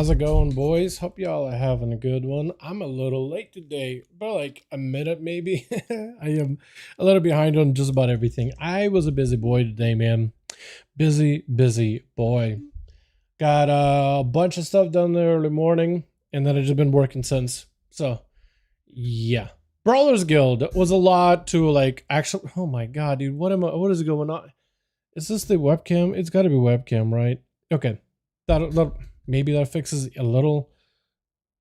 How's it going, boys? Hope y'all are having a good one. I'm a little late today, about like a minute maybe. I am a little behind on just about everything. I was a busy boy today, man. Busy boy. Got a bunch of stuff done there early morning, and then I've just been working since. So, yeah. Brawlers Guild was a lot to like actually. Oh my god, dude, what is going on? Is this the webcam? It's got to be webcam, right? Okay, that maybe that fixes a little.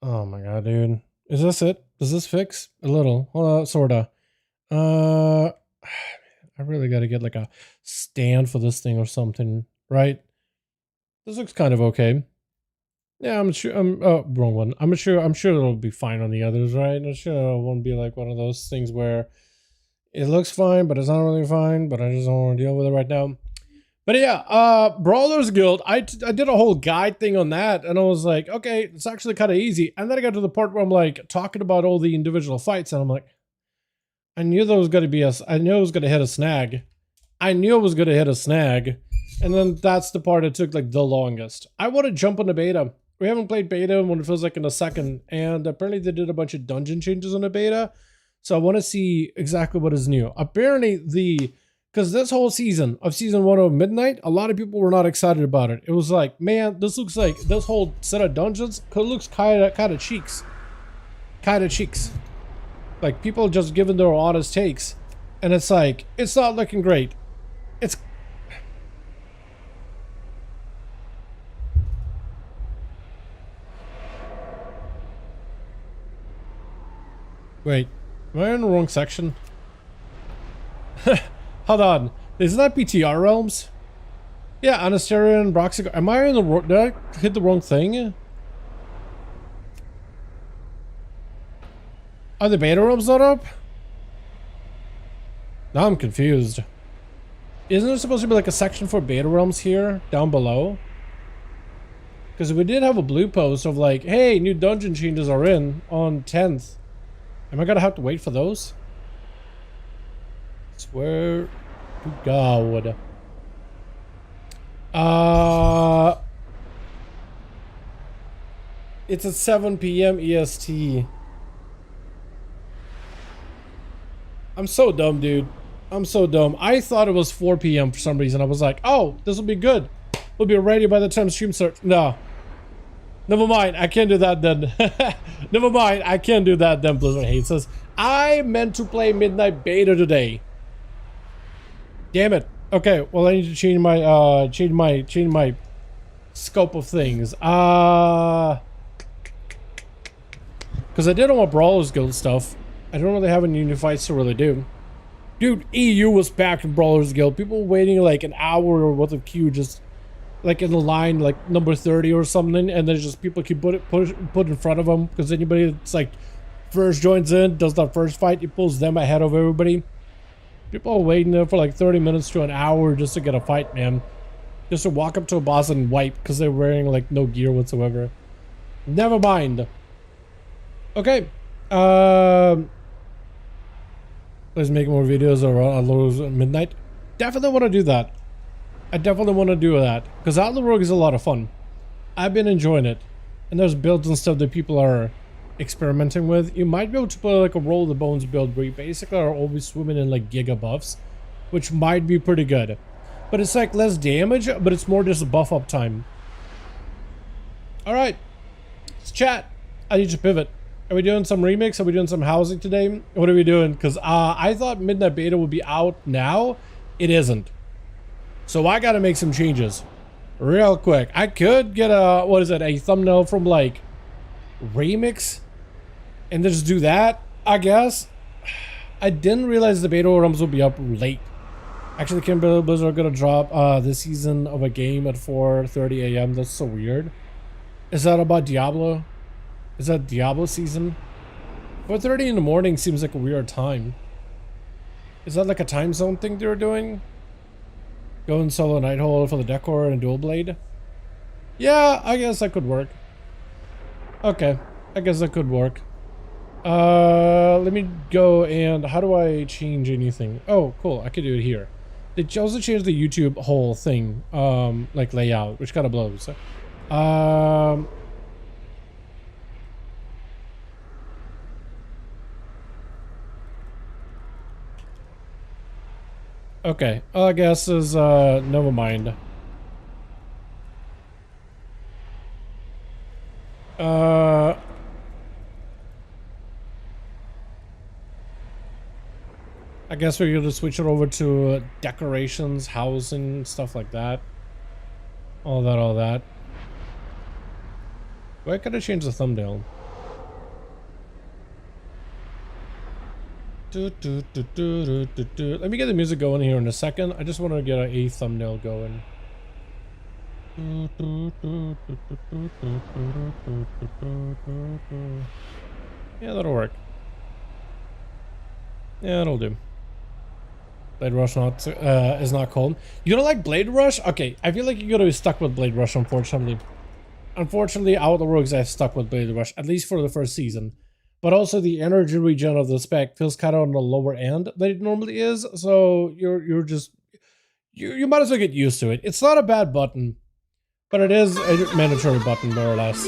Oh my god, dude, is this it? Does this fix a little? Sorta. I really got to get like a stand for this thing or something, right? This looks kind of okay. Yeah, I'm sure. Oh, wrong one. I'm sure it'll be fine on the others, right? I'm sure it won't be like one of those things where it looks fine, but it's not really fine. But I just don't want to deal with it right now. But yeah, Brawlers Guild. I did a whole guide thing on that, and I was like, okay, it's actually kind of easy. And then I got to the part where I'm like talking about all the individual fights, and I'm like, I knew there was going to be I knew I was going to hit a snag. And then that's the part that took like the longest. I want to jump on the beta. We haven't played beta when it feels like in a second, and apparently they did a bunch of dungeon changes on the beta. So I want to see exactly what is new. Apparently because this whole season of season 1 of Midnight, a lot of people were not excited about it. It was like, man, this looks like this whole set of dungeons looks kind of cheeks. Like people just giving their honest takes, and it's like, it's not looking great. It's wait, am I in the wrong section? Hold on, isn't that PTR realms? Yeah, Anasterian, Broxic. Am I in the wrong? Did I hit the wrong thing? Are the beta realms not up? Now I'm confused. Isn't there supposed to be like a section for beta realms here down below? Because we did have a blue post of like, hey, new dungeon changes are in on 10th. Am I gonna have to wait for those? Swear to God. It's at 7 PM EST. I'm so dumb, dude. I'm so dumb. I thought it was 4 PM for some reason. I was like, oh, this will be good. We'll be ready by the time stream starts. No. Never mind. I can't do that then. Never mind. I can't do that then. Blizzard hates us. I meant to play Midnight Beta today. Damn it. Okay. Well, I need to change my change my scope of things. Because I did all my Brawlers Guild stuff. I don't really have any new fights to really do. Dude, EU was back in Brawlers Guild. People were waiting like an hour or worth of queue just like in the line like number 30 or something, and then just people keep put in front of them because anybody that's like first joins in, does that first fight, it pulls them ahead of everybody. People are waiting there for like 30 minutes to an hour just to get a fight, man. Just to walk up to a boss and wipe because they're wearing like no gear whatsoever. Never mind. Okay. Let's make more videos on Midnight. Definitely want to do that. I definitely want to do that because Outlaw Rogue is a lot of fun. I've been enjoying it, and there's builds and stuff that people are experimenting with. You might be able to put like a roll of the bones build where you basically are always swimming in like giga buffs, which might be pretty good. But it's like less damage, but it's more just a buff up time. All right, let's chat. I need to pivot. Are we doing some remix? Are we doing some housing today? What are we doing? Because I thought Midnight Beta would be out now. It isn't. So I got to make some changes real quick. I could get a, what is it, a thumbnail from like REMIX and then just do that, I guess. I didn't realize the beta realms would be up late. Actually, Kimberly Blizzard are going to drop this season of a game at 4:30 AM. That's so weird. Is that about Diablo? Is that Diablo season? 4:30 in the morning seems like a weird time. Is that like a time zone thing they're doing? Going solo Nighthole for the DECOR and Dual Blade? Yeah, I guess that could work. Okay, I guess that could work. Let me go and how do I change anything? Oh, cool, I could do it here. They also changed the YouTube whole thing, like layout, which kind of blows. Okay, all I guess is never mind. I guess we're gonna switch it over to decorations, housing, stuff like that. All that. Why can't I change the thumbnail? Let me get the music going here in a second. I just want to get a thumbnail going. Yeah, that'll work. Yeah, that'll do. Blade Rush is not cold. You don't like Blade Rush? Okay, I feel like you're gonna be stuck with Blade Rush, unfortunately. Unfortunately, out of the Rogues, I've stuck with Blade Rush, at least for the first season. But also the energy regen of the spec feels kind of on the lower end than it normally is, so you might as well get used to it. It's not a bad button, but it is a mandatory button, more or less.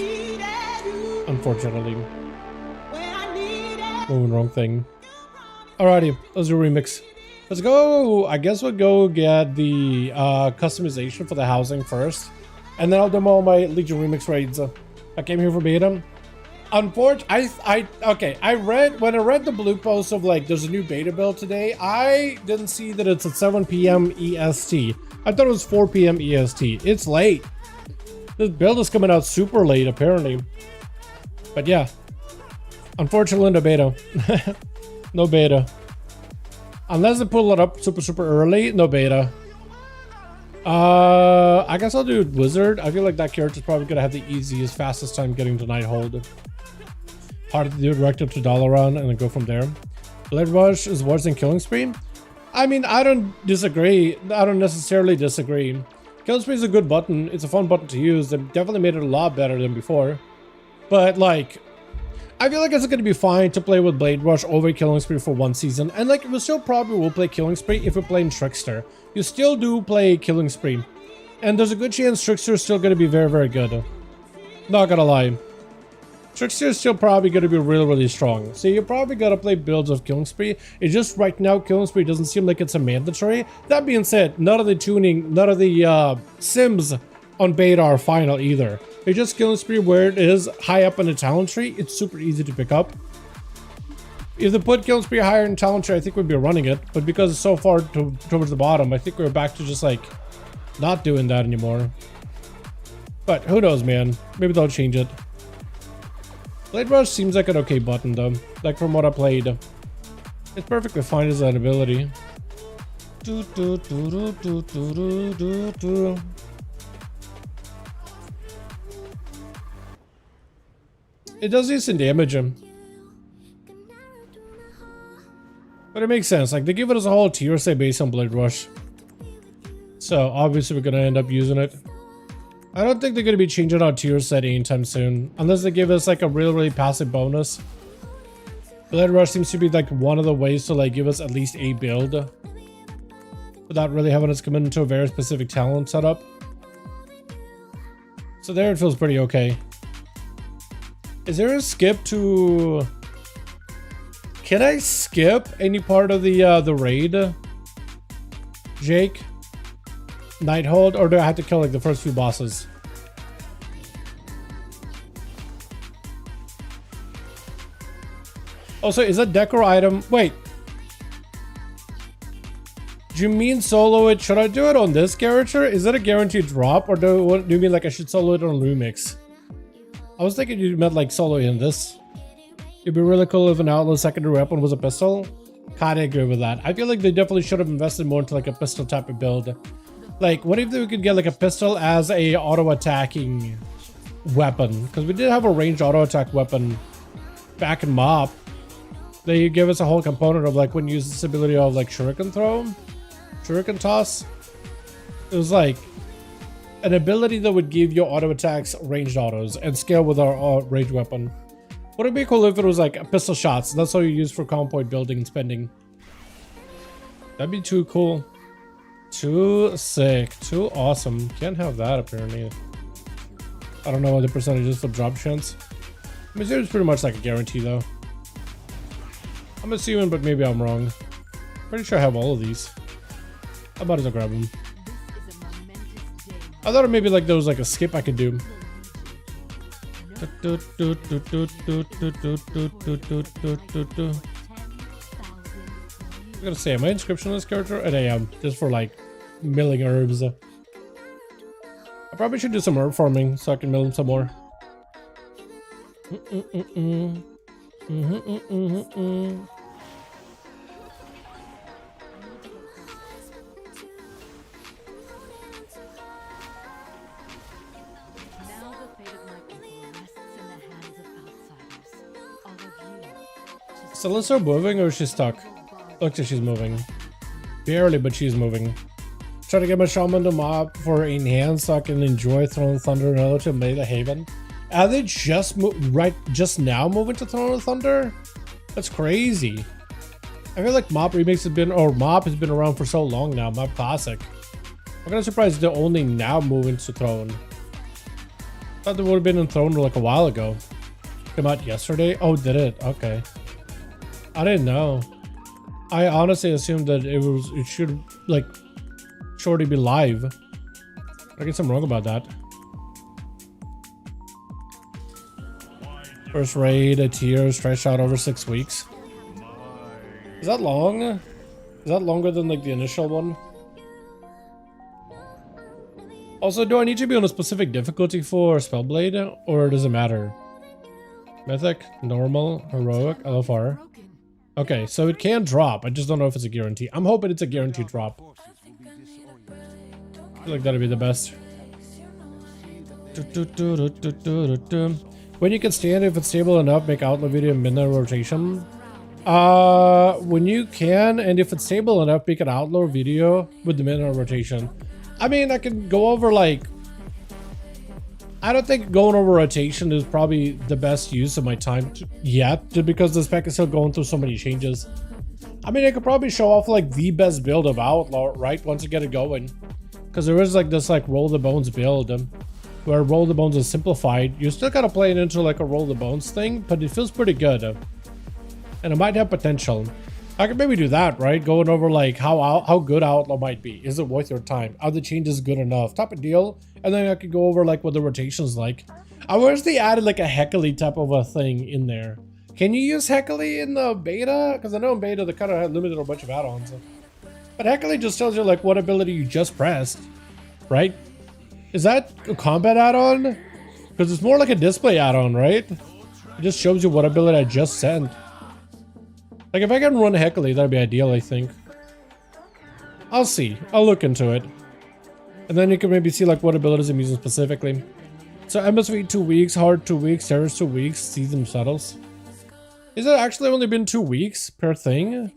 Unfortunately. Moving wrong thing. Alrighty, let's do remix. Let's go. I guess we'll go get the customization for the housing first, and then I'll demo my Legion remix raids. I came here for beta. Unfortunately, when I read the blue post of like there's a new beta build today, I didn't see that it's at 7 PM EST. I thought it was 4 PM EST. It's late. This build is coming out super late apparently. But yeah, unfortunately no beta. No beta. Unless they pull it up super early, no beta. I guess I'll do Wizard. I feel like that character's probably gonna have the easiest, fastest time getting to Nighthold. Hard to do direct up to Dalaran and then go from there. Blade Rush is worse than Killing Spree. I mean, I don't disagree. I don't necessarily disagree. Killing Spree is a good button. It's a fun button to use. They definitely made it a lot better than before. But like, I feel like it's going to be fine to play with Blade Rush over Killing Spree for one season. And like, we still probably will play Killing Spree if we're playing Trickster. You still do play Killing Spree. And there's a good chance Trickster is still going to be very good. Not gonna lie. Trickster is still probably going to be really strong. So you're probably going to play builds of Killing Spree. It's just right now Killing Spree doesn't seem like it's a mandatory. That being said, none of the tuning, none of the sims on beta are final either. It's just Killing Spree where it is high up in the talent tree. It's super easy to pick up. If they put Killing Spree higher in talent tree, I think we'd be running it. But because it's so far towards the bottom, I think we're back to just like not doing that anymore. But who knows, man? Maybe they'll change it. Blade Rush seems like an okay button though. Like from what I played. It's perfectly fine as an ability. It does decent damage him. But it makes sense. Like they give it as a whole tier say based on Blade Rush. So obviously we're gonna end up using it. I don't think they're going to be changing our tier set anytime soon. Unless they give us like a really passive bonus. Blade Rush seems to be like one of the ways to like give us at least a build. Without really having us come into a very specific talent setup. So there it feels pretty okay. Is there a skip to... Can I skip any part of the raid? Jake? Nighthold, or do I have to kill like the first few bosses? Also, is that decor item? Wait. Do you mean solo it? Should I do it on this character? Is that a guaranteed drop, or do you mean like I should solo it on REMIX? I was thinking you meant like solo in this. It'd be really cool if an outlaw secondary weapon was a pistol. Kinda agree with that. I feel like they definitely should have invested more into like a pistol type of build. Like, what if we could get like a pistol as a auto-attacking weapon? Because we did have a ranged auto-attack weapon back in MOP. They give us a whole component of like when you use this ability of like shuriken throw, shuriken toss. It was like an ability that would give your auto-attacks ranged autos and scale with our ranged weapon. Would it be cool if it was like pistol shots? That's all you use for comp point building and spending. That'd be too cool. Too sick. Too awesome. Can't have that apparently. I don't know what the percentage is for drop chance. I'm assuming it's pretty much like a guarantee though. I'm assuming, but maybe I'm wrong. Pretty sure I have all of these. I might as well grab him. I thought maybe like there was like a skip I could do. I gotta say, am I inscription on this character? And I am, just for like milling herbs. I probably should do some herb farming so I can mill them some more. Celeste moving or is she stuck? Looks like she's moving. Barely, but she's moving. Try to get my shaman to mob for enhance so I can enjoy Throne of Thunder and other to Meta Haven. Are they just just now moving to Throne of Thunder? That's crazy. I feel like Mob Remix has been, or Mob has been around for so long now. Mob Classic. I'm kind of surprised they're only now moving to Throne. Thought they would have been in Throne like a while ago. Came out yesterday. Oh, did it? Okay. I didn't know. I honestly assumed that it should like shortly be live. I guess I'm wrong about that. First raid, a tier stretched out over 6 weeks. Is that long? Is that longer than like the initial one? Also, do I need to be on a specific difficulty for Spellblade, or does it matter? Mythic, normal, heroic, LFR. Okay, so it can drop. I just don't know if it's a guarantee. I'm hoping it's a guaranteed drop. I feel like that'd be the best. When you can stand, if it's stable enough, make outlaw video midnight rotation. When you can, and if it's stable enough, make an outlaw video with the midnight rotation. I mean, I can go over like... I don't think going over rotation is probably the best use of my time yet, just because this pack is still going through so many changes. I mean, I could probably show off like the best build of Outlaw, right, once you get it going. Because there is like this like Roll the Bones build, where Roll the Bones is simplified. You still gotta play it into like a Roll the Bones thing, but it feels pretty good. And it might have potential. I could maybe do that, right? Going over like how good Outlaw might be. Is it worth your time? Are the changes good enough? Type of deal. And then I could go over like what the rotation's like. I wish they added like a Heckley type of a thing in there. Can you use Heckley in the beta? Because I know in beta they kind of had limited a bunch of add-ons. But Heckley just tells you like what ability you just pressed, right? Is that a combat add-on? Because it's more like a display add-on, right? It just shows you what ability I just sent. Like if I can run Heckley, that'd be ideal, I think. I'll see. I'll look into it. And then you can maybe see like what abilities I'm using specifically. So MSV 2 weeks, hard 2 weeks, terrorist 2 weeks, season settles. Is it actually only been 2 weeks per thing?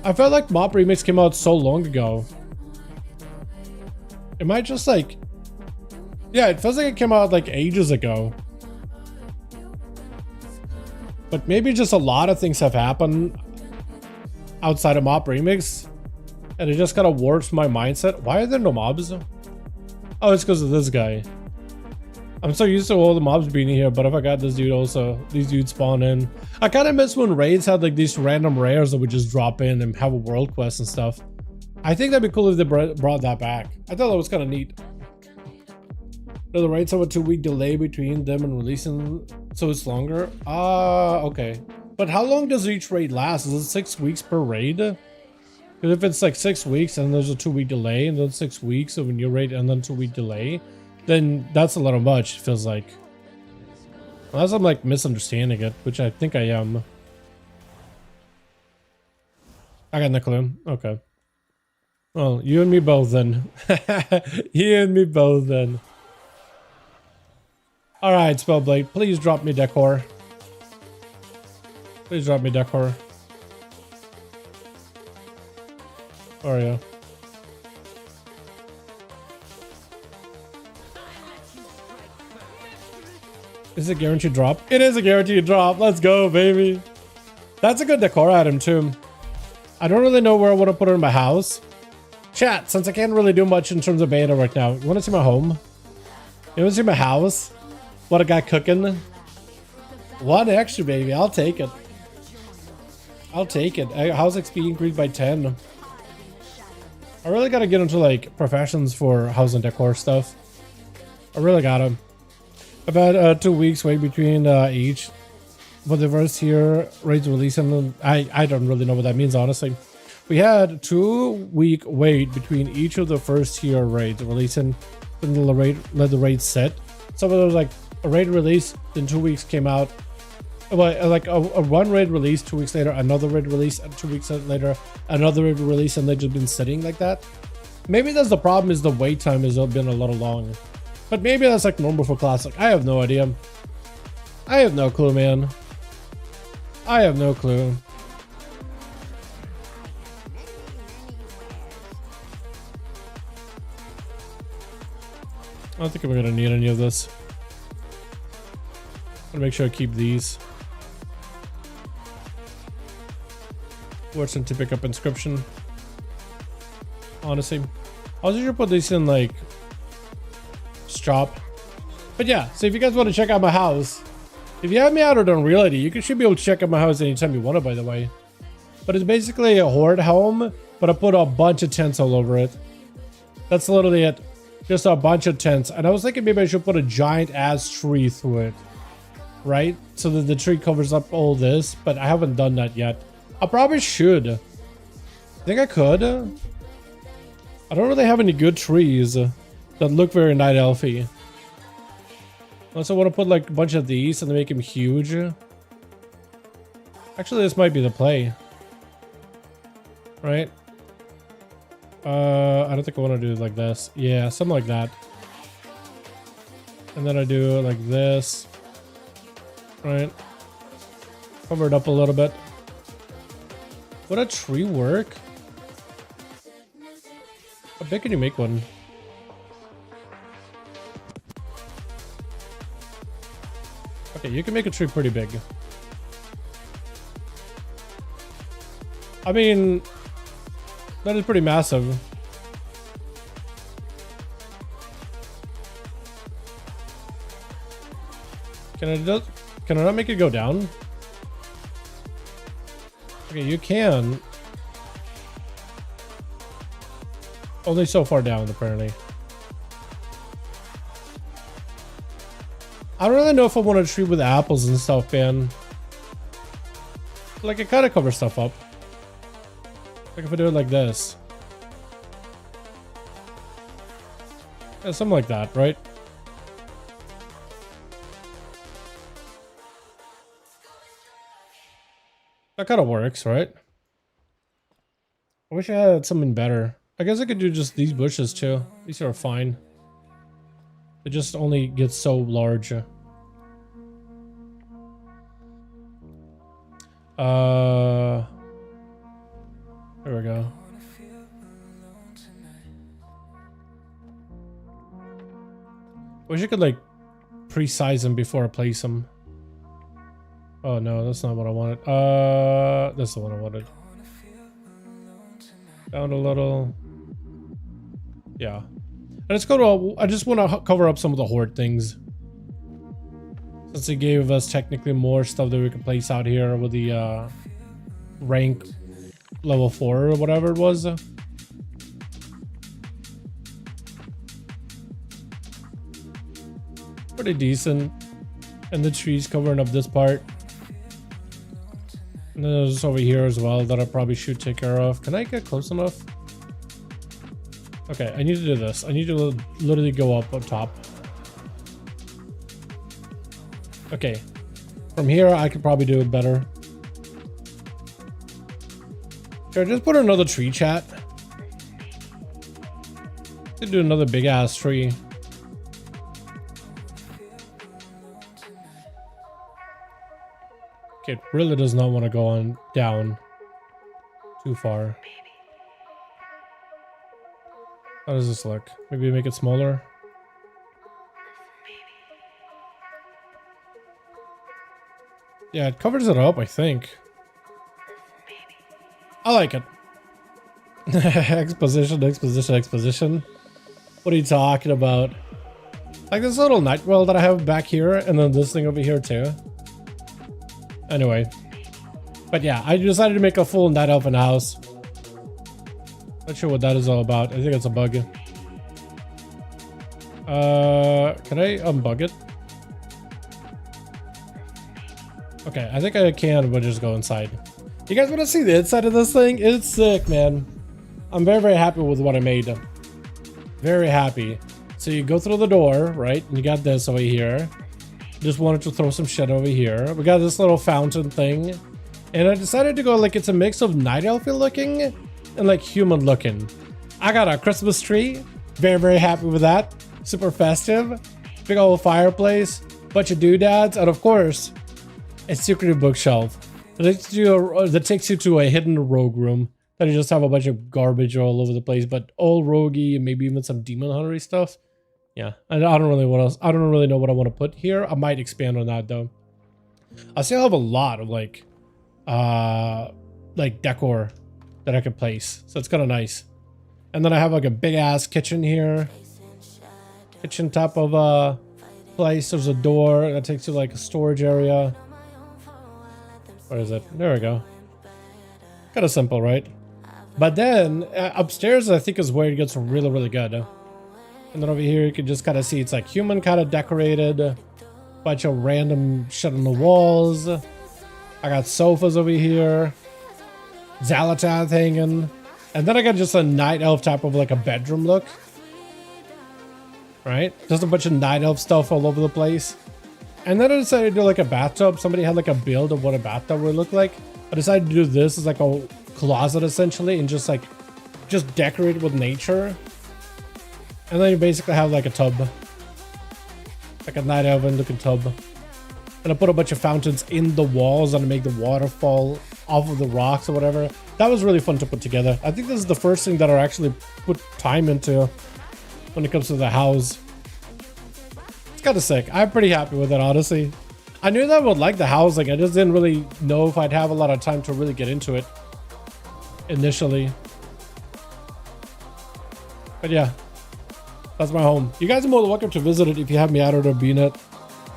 I felt like Mob Remix came out so long ago. Am I just like... Yeah, it feels like it came out like ages ago. But maybe just a lot of things have happened outside of Mob Remix. And it just kind of warps my mindset. Why are there no mobs? Oh, it's because of this guy. I'm so used to all the mobs being here, but if I got this dude also, these dudes spawn in. I kind of miss when raids had like these random rares that would just drop in and have a world quest and stuff. I think that'd be cool if they brought that back. I thought that was kind of neat. So the raids have a 2 week delay between them and releasing, so it's longer. Okay. But how long does each raid last? Is it 6 weeks per raid? Because if it's like 6 weeks and there's a 2 week delay and then 6 weeks of a new raid and then 2 week delay, then that's a little much, it feels like. Unless I'm like misunderstanding it, which I think I am. I got no clue. Okay. Well, you and me both then. You and me both then. Alright, Spellblade, please drop me DECOR. Please drop me DECOR. Oh yeah. Is it a guaranteed drop? It is a guaranteed drop. Let's go, baby. That's a good DECOR item too. I don't really know where I want to put it in my house. Chat, since I can't really do much in terms of beta right now, you want to see my home? You want to see my house? What I got cooking? One extra, baby. I'll take it. I'll take it. House XP increased by 10. I really gotta get into like professions for house and decor stuff. I really gotta. I've had 2 weeks wait between each. For the first tier raids release, and I don't really know what that means, honestly. We had 2-week wait between each of the first tier raids releasing, and let the raid set. Some of those like a raid release, then 2 weeks came out. Well, like a one raid release, 2 weeks later, another raid release, and 2 weeks later, another raid release, and they've just been sitting like that. Maybe that's the problem, is the wait time has been a little long. But maybe that's like normal for Classic. I have no idea. I have no clue, man. I have no clue. I don't think I'm gonna need any of this. I'm gonna make sure I keep these. Fortune to pick up inscription. Honestly, I was usually put these in like shop. But yeah, so if you guys want to check out my house, if you have me out on Reality, you should be able to check out my house anytime you want to, by the way. But it's basically a horde home, but I put a bunch of tents all over it. That's literally it. Just a bunch of tents. And I was thinking maybe I should put a giant ass tree through it. Right? So that the tree covers up all this, but I haven't done that yet. I probably should. I think I could. I don't really have any good trees that look very night elfy. Unless I want to put like a bunch of these and make them huge. Actually, this might be the play. Right? I don't think I want to do it like this. Yeah, something like that. And then I do it like this. Right? Cover it up a little bit. Would a tree work? How big can you make one? Okay, you can make a tree pretty big. I mean, that is pretty massive. Can I not make it go down? Okay, you can. Only so far down, apparently. I don't really know if I want to tree with apples and stuff, man. Like, it kind of covers stuff up. Like if I do it like this. Yeah, something like that, right? That kind of works, right? I wish I had something better. I guess I could do just these bushes too. These are fine. It just only gets so large. There we go. Wish I could like pre-size them before I place them. Oh no, that's not what I wanted. That's the one I wanted. Down a little. Yeah. Let's go to. I just want to cover up some of the horde things. Since it gave us technically more stuff that we could place out here with the rank level 4 or whatever it was. Pretty decent. And the trees covering up this part. And then there's over here as well that I probably should take care of. Can I get close enough? Okay, I need to do this. I need to literally go up on top. Okay. From here, I could probably do it better. Sure, just put another tree, chat. Could do another big ass tree. Okay, it really does not want to go on down too far. How does this look? Maybe make it smaller. Yeah, it covers it up, I think. I like it. Exposition, exposition, exposition. What are you talking about? Like this little night world that I have back here, and then this thing over here too. Anyway. But yeah, I decided to make a full night elfin house. Not sure what that is all about. I think it's a bug. Can I unbug it? Okay, I think I can, but just go inside. You guys want to see the inside of this thing? It's sick, man. I'm very, very happy with what I made. Very happy. So you go through the door, right? And you got this over here. Just wanted to throw some shit over here. We got this little fountain thing. And I decided to go like it's a mix of night elfy looking and like human looking. I got a Christmas tree. Very, very happy with that. Super festive. Big old fireplace. Bunch of doodads. And of course, a secret bookshelf. That takes you to a hidden rogue room. That you just have a bunch of garbage all over the place, but all roguey and maybe even some demon huntery stuff. Yeah, I don't really know what I want to put here. I might expand on that though. I still have a lot of like decor that I could place, so it's kind of nice. And then I have like a big ass kitchen here. Kitchen top of a place. There's a door that takes you like a storage area. Where is it? There we go. Kind of simple, right? But then upstairs, I think is where it gets really, really good. And then over here, you can just kind of see it's like human kind of decorated. Bunch of random shit on the walls. I got sofas over here. Xalatath hanging. And then I got just a night elf type of like a bedroom look. Right? Just a bunch of night elf stuff all over the place. And then I decided to do like a bathtub. Somebody had like a build of what a bathtub would look like. I decided to do this as like a closet essentially and just decorate it with nature. And then you basically have like a tub. Like a night elven looking tub. And I put a bunch of fountains in the walls and make the water fall off of the rocks or whatever. That was really fun to put together. I think this is the first thing that I actually put time into when it comes to the house. It's kind of sick. I'm pretty happy with it, honestly. I knew that I would like the housing. I just didn't really know if I'd have a lot of time to really get into it initially. But yeah, that's my home. You guys are more than welcome to visit it if you have me added or BNet.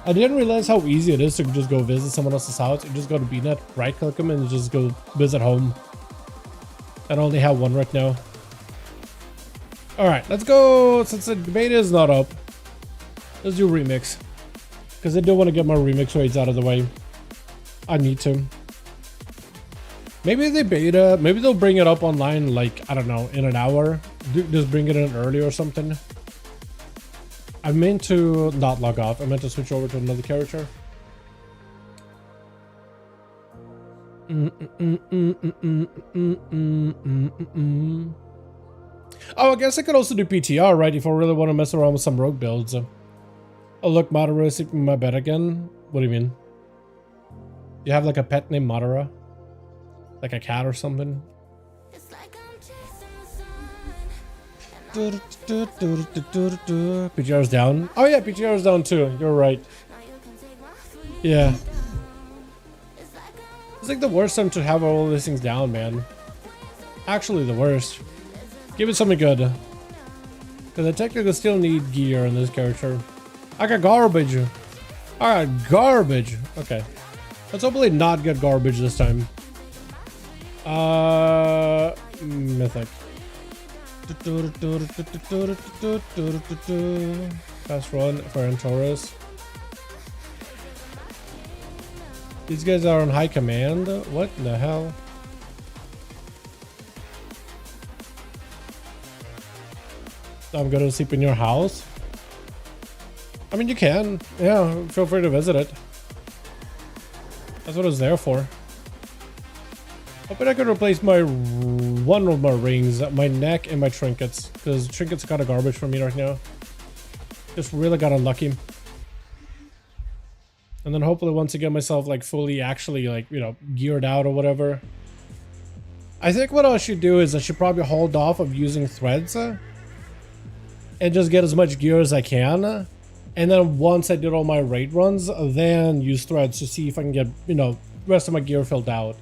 I didn't realize how easy it is to just go visit someone else's house. You just go to BNet, right click them, and just go visit home. I only have one right now. Alright, let's go. Since the beta is not up, let's do REMIX. Because I do want to get my REMIX raids out of the way. I need to. Maybe they beta, maybe they'll bring it up online like, I don't know, in an hour. Just bring it in early or something. I meant to not log off. I meant to switch over to another character. Oh, I guess I could also do PTR, right? If I really want to mess around with some rogue builds. Oh, look, Madara is sleeping in my bed again. What do you mean? You have like a pet named Madara? Like a cat or something? PTR's down. Oh yeah, PTR's down too. You're right. Yeah. It's like the worst time to have all these things down, man. Actually the worst. Give it something good. Because I technically still need gear in this character. I got garbage. I got garbage. Okay. Let's hopefully not get garbage this time. Mythic. Fast run for Antaurus. These guys are on high command. What the hell? I'm gonna sleep in your house. I mean, you can. Yeah, feel free to visit it. That's what it's there for. Hoping I could replace my one of my rings, my neck, and my trinkets, because trinkets are kind of garbage for me right now. Just really got unlucky. And then hopefully once I get myself like fully actually like, you know, geared out or whatever. I think what I should do is I should probably hold off of using threads and just get as much gear as I can. And then once I did all my raid runs, then use threads to see if I can get, you know, the rest of my gear filled out.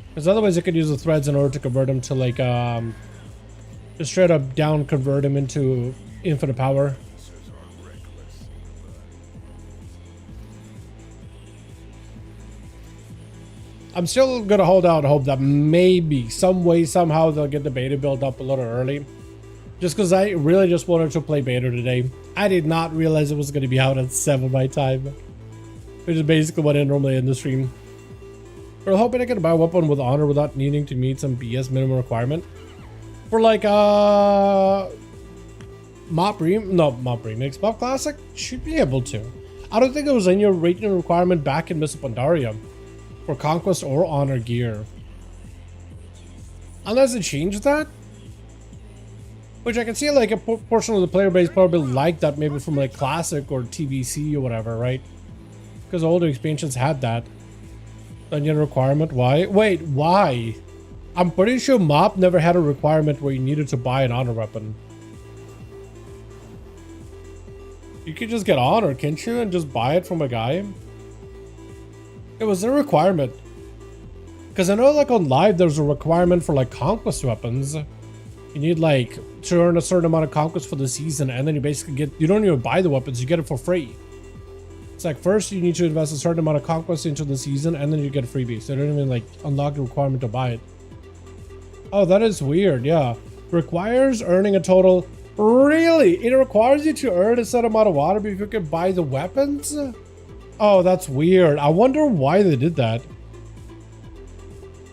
Because otherwise I could use the threads in order to convert them to like, just straight up down convert them into infinite power. I'm still gonna hold out hope that maybe, some way, somehow they'll get the beta built up a little early. Just because I really just wanted to play beta today. I did not realize it was gonna be out at 7 my time. Which is basically what I normally end the stream. We're hoping I can buy a weapon with honor without needing to meet some BS minimum requirement. For like Mop Remix, Mop Classic should be able to. I don't think there was any rating requirement back in Miss Pandaria for Conquest or Honor gear. Unless it changed that. Which I can see like a portion of the player base probably like that, maybe from like Classic or TVC or whatever, right? Because older expansions had that. Dungeon requirement, why? Wait, why? I'm pretty sure Mop never had a requirement where you needed to buy an honor weapon. You could just get honor, can't you? And just buy it from a guy? It was a requirement. Because I know like on live there's a requirement for like conquest weapons. You need like to earn a certain amount of conquest for the season, and then you basically get, you don't even buy the weapons, you get it for free. It's like first you need to invest a certain amount of conquest into the season, and then you get a freebie. So they don't even like unlock the requirement to buy it. Oh, that is weird. Yeah, requires earning a total. Really? It requires you to earn a set amount of water before you can buy the weapons? Oh, that's weird. I wonder why they did that.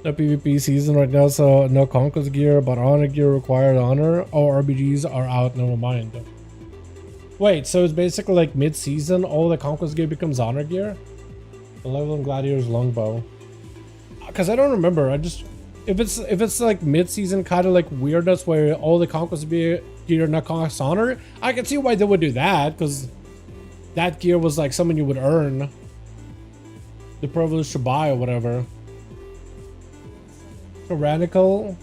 No PvP season right now, so no conquest gear, but honor gear required honor. Oh, RBGs are out, never mind. Wait, so it's basically like mid-season, all the conquest gear becomes honor gear? The level in Gladiator's longbow. Because I don't remember, if it's like mid-season kind of like weirdness where all the conquest gear not cost honor, I can see why they would do that, because that gear was like something you would earn. The privilege to buy or whatever. Tyrannical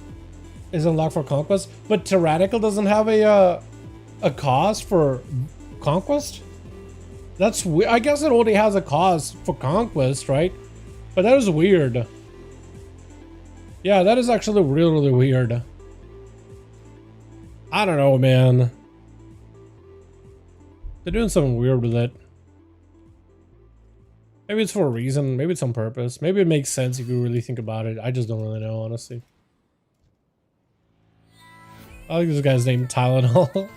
is unlocked for conquest, but Tyrannical doesn't have a cost for conquest? That's weird. I guess it only has a cost for conquest, right? But that is weird. Yeah, that is actually really weird. I don't know, man. They're doing something weird with it. Maybe it's for a reason. Maybe it's on purpose. Maybe it makes sense if you really think about it. I just don't really know, honestly. I like this guy's name, Tylenol.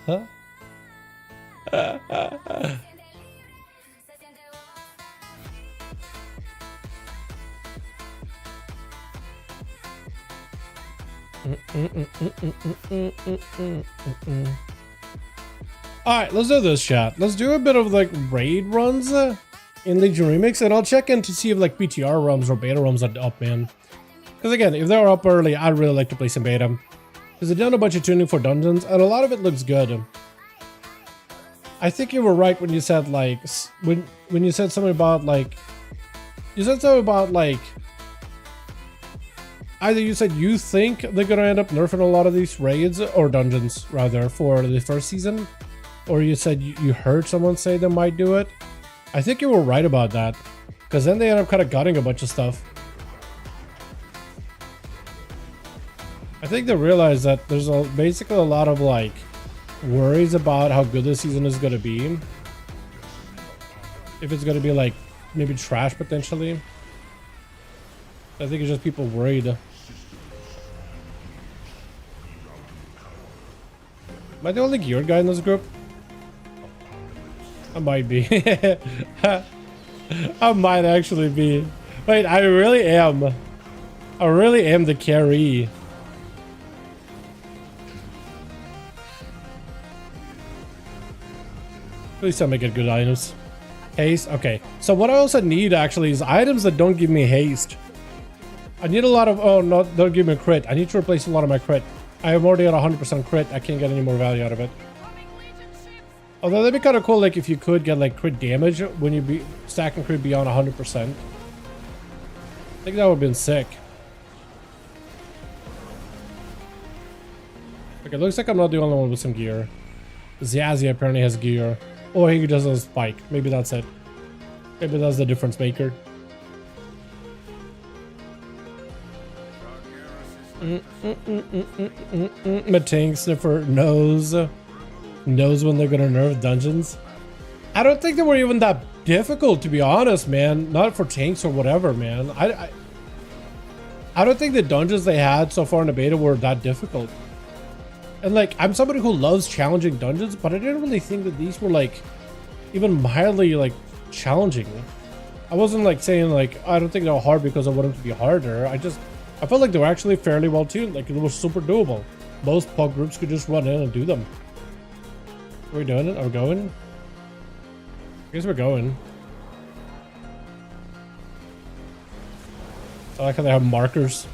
Alright, let's do this, chat. Let's do a bit of like raid runs in Legion Remix, and I'll check in to see if like BTR runs or beta runs are up, man. Because again, if they're up early, I'd really like to play some beta. Because they've done a bunch of tuning for dungeons, and a lot of it looks good. I think you were right when you said like, when you said something about like, either you said you think they're gonna end up nerfing a lot of these raids, or dungeons rather, for the first season, or you said you heard someone say they might do it. I think you were right about that, because then they end up kind of gutting a bunch of stuff. I think they realized that there's basically a lot of like worries about how good this season is gonna be. If it's gonna be like maybe trash potentially. I think it's just people worried. Am I the only geared guy in this group? I might be. I might actually be. Wait, I really am. I really am the carry. Please tell me get good items. Haste? Okay. So what I also need actually is items that don't give me haste. I need a lot of, oh no, don't give me a crit. I need to replace a lot of my crit. I am already at 100% crit. I can't get any more value out of it. Although that'd be kind of cool, like if you could get like crit damage when you be stacking crit beyond 100%. I think that would have been sick. Okay, looks like I'm not the only one with some gear. Zazzy apparently has gear. Or he just has a spike. Maybe that's it. Maybe that's the difference maker. My tank sniffer knows when they're gonna nerf dungeons. I don't think they were even that difficult, to be honest, man. Not for tanks or whatever, man. I don't think the dungeons they had so far in the beta were that difficult. And like, I'm somebody who loves challenging dungeons, but I didn't really think that these were like even mildly like challenging. I wasn't like saying like, I don't think they're hard because I want them to be harder. I felt like they were actually fairly well tuned. Like, it was super doable. Most pub groups could just run in and do them. Are we doing it? Are we going? I guess we're going. I like how they have markers.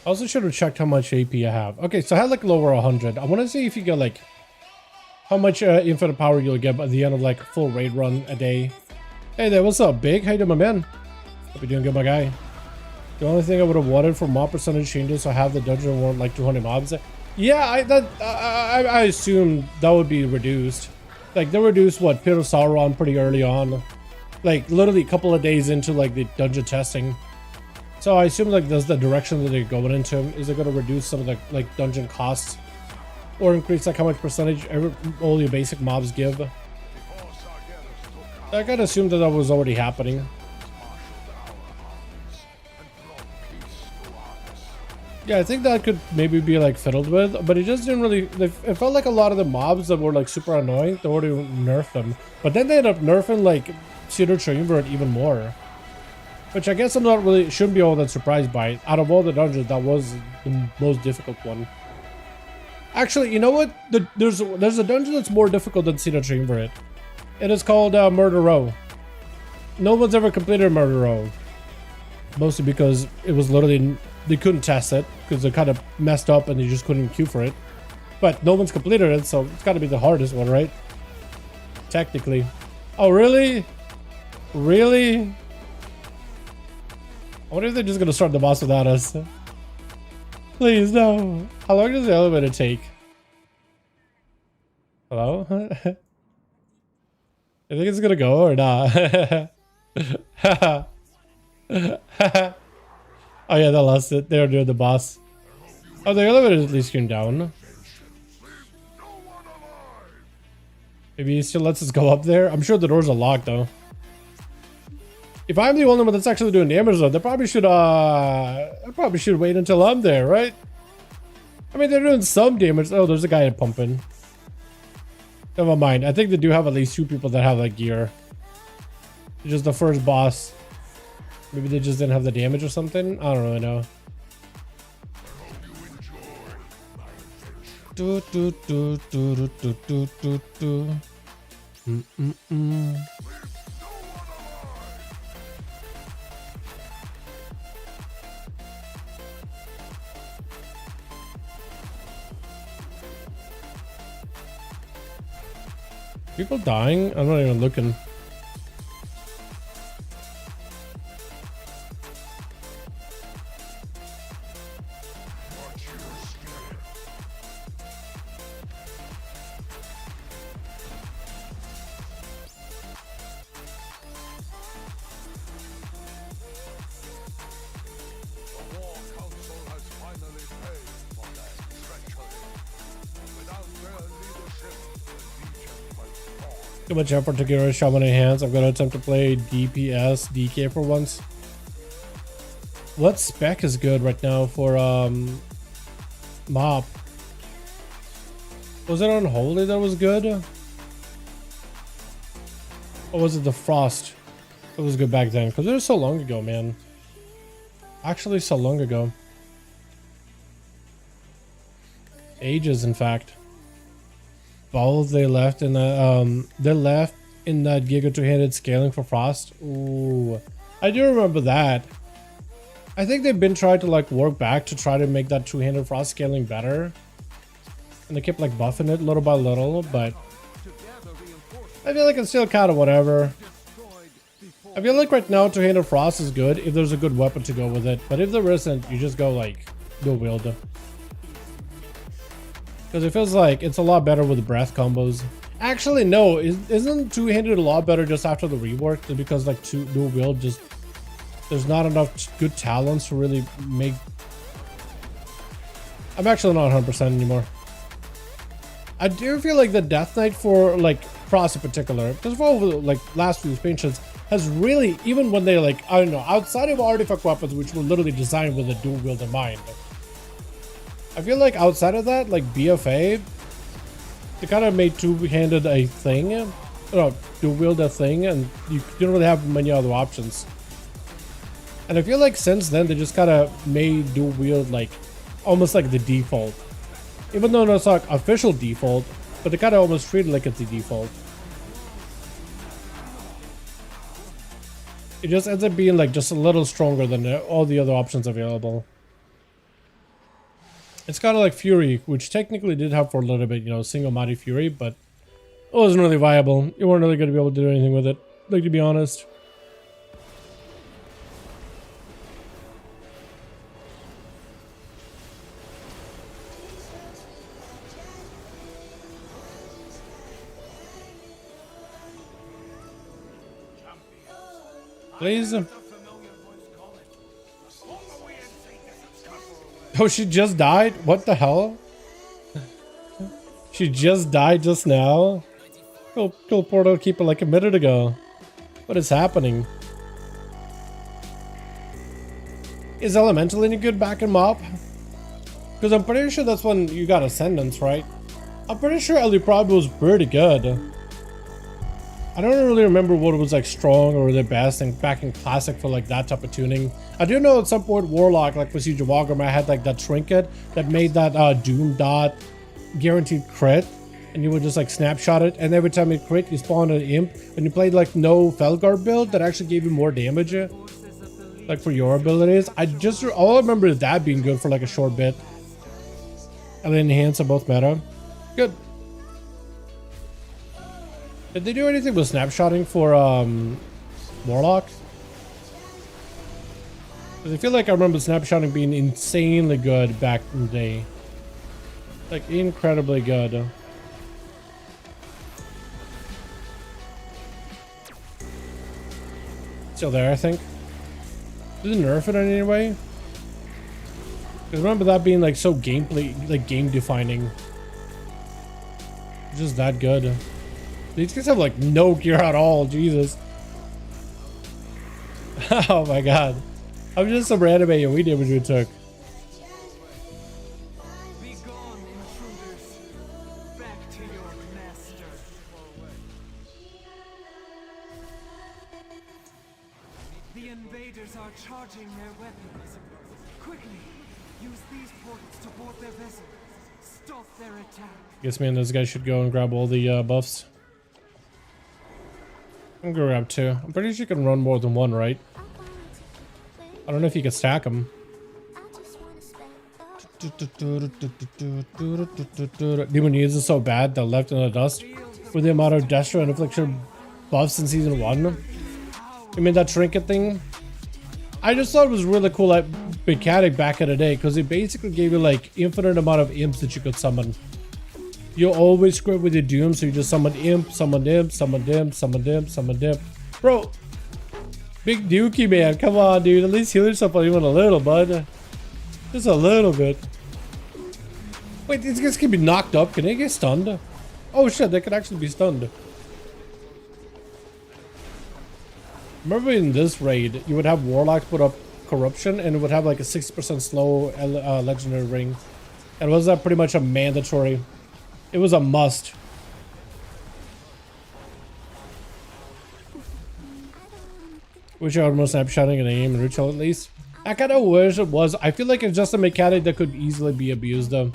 I also should have checked how much AP I have. Okay, so I had like lower 100. I want to see if you get like how much infinite power you'll get by the end of like a full raid run a day. Hey there, what's up, Big? How you doing, my man? Hope you're doing good, my guy. The only thing I would have wanted for mob percentage changes, so I have the dungeon warrant like 200 mobs. Yeah, I assume that would be reduced. Like, they reduced what, Pit of Sauron pretty early on. Like, literally a couple of days into like the dungeon testing. So I assume like that's the direction that they're going into. Is it going to reduce some of the like dungeon costs? Or increase like how much percentage all your basic mobs give? I gotta assume that was already happening. Yeah, I think that could maybe be like fiddled with, but it just didn't really. It felt like a lot of the mobs that were like super annoying, they already nerfed them. But then they ended up nerfing like Cedar Chamber even more, which I guess I'm not really shouldn't be all that surprised by. Out of all the dungeons, that was the most difficult one. Actually, you know what? There's a dungeon that's more difficult than Cedar Chamber. It is called Murder Row. No one's ever completed Murder Row. Mostly because it was literally, they couldn't test it because they kind of messed up and they just couldn't queue for it. But no one's completed it, so it's got to be the hardest one, right? Technically. Oh, really? Really? I wonder if they're just going to start the boss without us. Please, no. How long does the elevator take? Hello? I think it's gonna go or not. Oh yeah, they lost it. They were doing the boss. Oh, the elevator is at least going down. Maybe he still lets us go up there. I'm sure the doors are locked though. If I'm the only one that's actually doing damage though, they probably should wait until I'm there, right? I mean, they're doing some damage. Oh, there's a guy pumping. Never mind. I think they do have at least 2 people that have that gear. It's just the first boss. Maybe they just didn't have the damage or something. I don't really know. Do do do do do do do do do. People dying? I'm not even looking. Too much effort to get a shaman in hands. I'm gonna attempt to play DPS DK for once. What spec is good right now for mob? Was it Unholy that was good? Or was it the Frost? It was good back then, because it was so long ago, man. Actually so long ago. Ages, in fact. Both they left in the that Giga 2-handed scaling for Frost. Ooh, I do remember that. I think they've been trying to like work back to try to make that 2-handed Frost scaling better, and they kept like buffing it little by little. But I feel like it's still kind of whatever. I feel like right now 2-handed Frost is good if there's a good weapon to go with it, but if there isn't, you just go like dual wield. Because it feels like it's a lot better with breath combos. Actually, no. Isn't two-handed a lot better just after the rework? Just because like dual wield just there's not enough good talents to really make. I'm actually not 100% anymore. I do feel like the Death Knight for like Cross in particular, just for over like last few expansions, has really, even when they like, I don't know, outside of artifact weapons, which were literally designed with a dual wield in mind, I feel like outside of that, like BFA, they kind of made two-handed a thing, dual wield a thing, and you didn't really have many other options. And I feel like since then, they just kind of made dual wield like almost like the default. Even though it's not official default, but they kind of almost treat it like it's the default. It just ends up being like just a little stronger than all the other options available. It's kind of like Fury, which technically did have for a little bit, you know, single mighty Fury, but it wasn't really viable. You weren't really going to be able to do anything with it, like, to be honest. Please. Oh, she just died? What the hell? She just died just now? Kill Portal Keeper like a minute ago. What is happening? Is Elemental any good back in MoP? Because I'm pretty sure that's when you got Ascendance, right? I'm pretty sure Ellie Prob was pretty good. I don't really remember what was like strong or the best and back in classic for like that type of tuning. I do know at some point Warlock, like Procedure Walgrim, I had like that trinket that made that Doom dot guaranteed crit, and you would just like snapshot it, and every time it crit you spawned an imp, and you played like no Felguard build that actually gave you more damage like for your abilities. All I remember is that being good for like a short bit, and then enhance on both meta. Good. Did they do anything with snapshotting for Warlock? Because I feel like I remember snapshotting being insanely good back in the day. Like, incredibly good. Still there, I think. Did it nerf it in any way? Because I remember that being like so gameplay, like game defining. Just that good. These guys have like no gear at all, Jesus. Oh my god. I'm just some random AoE damage we took. Be gone, intruders. Back to your master. The invaders are charging their weapons. Quickly, use these portals to board their vessel. Stop their attack. Guess me and those guys should go and grab all the buffs. I'm gonna grab two. I'm pretty sure you can run more than one, right? I don't know if you can stack them. Demon Needs is so bad that Left in the Dust with the amount of Destro and Affliction buffs in season 1. You mean that trinket thing? I just thought it was really cool at mechanic back in the day because it basically gave you like infinite amount of imps that you could summon. You always script with your doom, so you just summon imp, summon imp, summon imp, summon imp, summon imp. Bro, big dookie, man. Come on, dude. At least heal yourself even a little, bud. Just a little bit. Wait, these guys can be knocked up. Can they get stunned? Oh shit, they can actually be stunned. Remember in this raid, you would have Warlocks put up Corruption, and it would have like a 60% slow legendary ring. And was that pretty much a mandatory? It was a must. Wish I had more snapshotting and aim and ritual at least. I kind of wish it was. I feel like it's just a mechanic that could easily be abused though,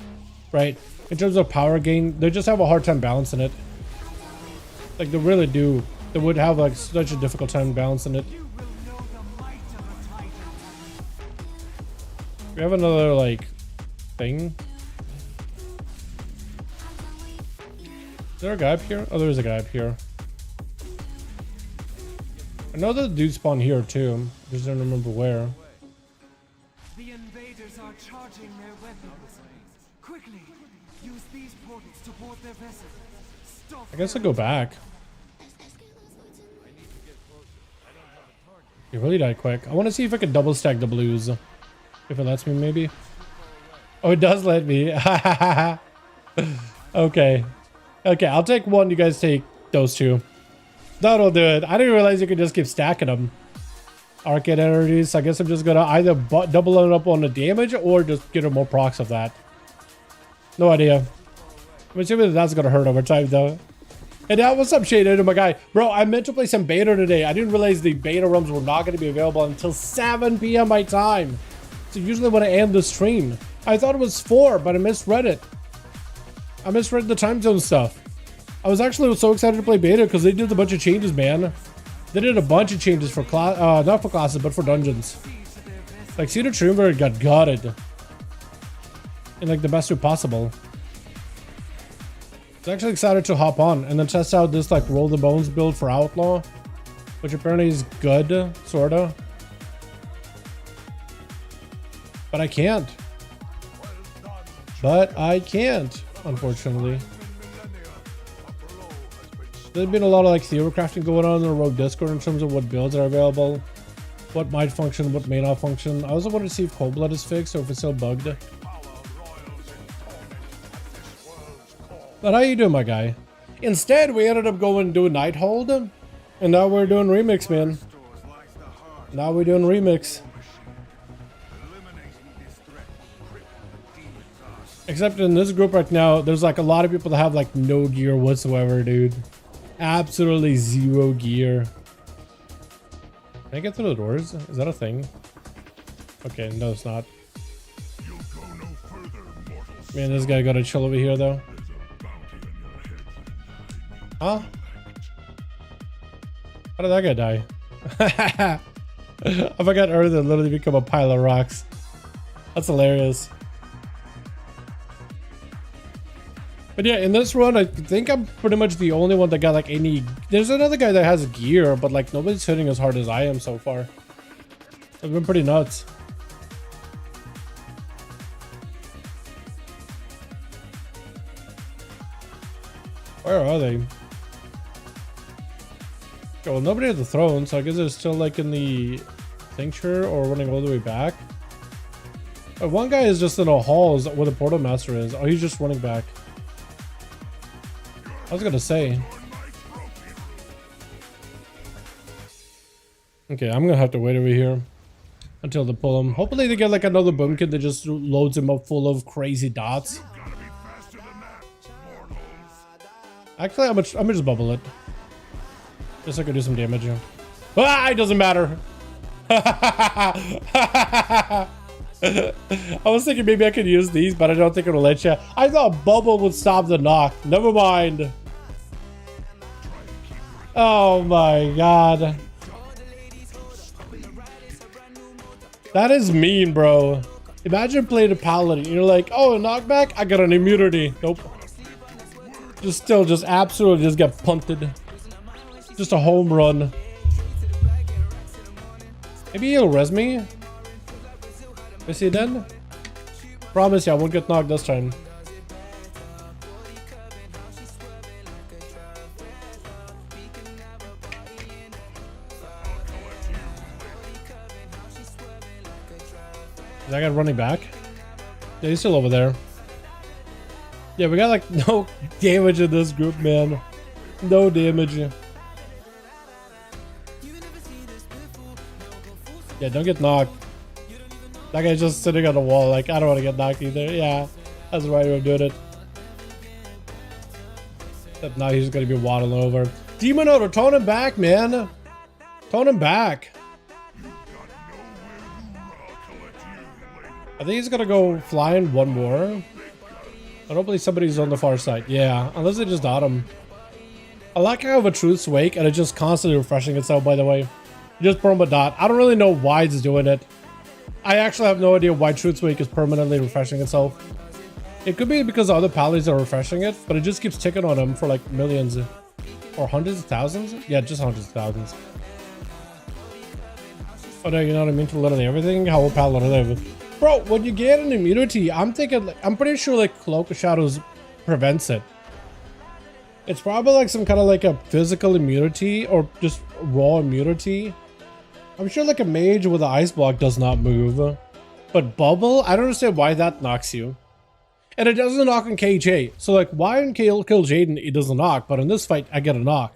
right? In terms of power gain, they just have a hard time balancing it. Like they really do. They would have like such a difficult time balancing it. We have another like thing. Is there a guy up here? Oh, there's a guy up here. I know that dude spawned here too. I just don't remember where. The invaders are charging their weapons. Quickly, use these portals to board their vessel. Stuff I guess I'll go back. You really died quick. I want to see if I can double stack the blues. If it lets me, maybe. Oh, it does let me. Okay. Okay, I'll take one. You guys take those two. That'll do it. I didn't realize you could just keep stacking them. Arcade energies. I guess I'm just gonna either double it up on the damage or just get more procs of that. No idea. I'm assuming that's gonna hurt over time though. And now what's up, Shade? My guy. Bro, I meant to play some beta today. I didn't realize the beta rooms were not gonna be available until 7 p.m. my time. So usually when I end the stream. I thought it was 4, but I misread it. I misread the time zone stuff. I was actually so excited to play beta because they did a bunch of changes, man. They did a bunch of changes for class, not for classes, but for dungeons. Like, Cedar Triumvirate got gutted in like the best way possible. I was actually excited to hop on and then test out this like roll the bones build for Outlaw, which apparently is good, sorta. But I can't. But I can't, unfortunately. There's been a lot of like theory crafting going on in the Rogue Discord in terms of what builds are available, what might function, what may not function. I also wanted to see if Cold Blood is fixed or if it's still bugged. But how you doing, my guy? Instead, we ended up going to do Nighthold, and now we're doing Remix, man. Now we're doing Remix. Except in this group right now, there's like a lot of people that have like no gear whatsoever, dude. Absolutely zero gear. Can I get through the doors? Is that a thing? Okay, no, it's not. Man, this guy gotta chill over here, though. Huh? How did that guy die? I forgot Earth had literally become a pile of rocks. That's hilarious. But yeah, in this run, I think I'm pretty much the only one that got like any... There's another guy that has gear, but like nobody's hitting as hard as I am so far. It's been pretty nuts. Where are they? Okay, well, nobody at the throne, so I guess they're still like in the tincture or running all the way back. One guy is just in a halls where the portal master is. Oh, he's just running back. I was gonna say. Okay, I'm gonna have to wait over here until they pull him. Hopefully they get like another boom kit that just loads him up full of crazy dots. Actually, I'm gonna just bubble it. Just so I can do some damage here. Ah, it doesn't matter. I was thinking maybe I could use these, but I don't think it'll let you. I thought bubble would stop the knock. Never mind. Oh my god. That is mean, bro. Imagine playing a paladin. You're like, oh, a knockback? I got an immunity. Nope. Just absolutely just get punted. Just a home run. Maybe he'll res me. Is he dead? Promise you, I won't get knocked this time. Is that guy running back? Yeah, he's still over there. Yeah, we got like no damage in this group, man. No damage. Yeah, don't get knocked. That guy's just sitting on the wall, like, I don't want to get knocked either. Yeah, that's the right way of doing it. Except now he's going to be waddling over. Demon Odor, tone him back, man. Tone him back. I think he's going to go flying one more. I don't believe somebody's on the far side. Yeah, unless they just dot him. I like how I have a Truth's Wake and it's just constantly refreshing itself, by the way. Just perma dot. I don't really know why it's doing it. I actually have no idea why Truth's Wake is permanently refreshing itself. It could be because other paladins are refreshing it, but it just keeps ticking on them for like millions. Or hundreds of thousands? Yeah, just hundreds of thousands. Oh no, you know what I mean? For literally everything? How will paladin live? Bro, when you get an immunity, I'm pretty sure like Cloak of Shadows prevents it. It's probably like some kind of like a physical immunity or just raw immunity. I'm sure like a mage with an ice block does not move. But bubble, I don't understand why that knocks you. And it doesn't knock on KJ. So like why on Kill Jaden it doesn't knock, but in this fight I get a knock.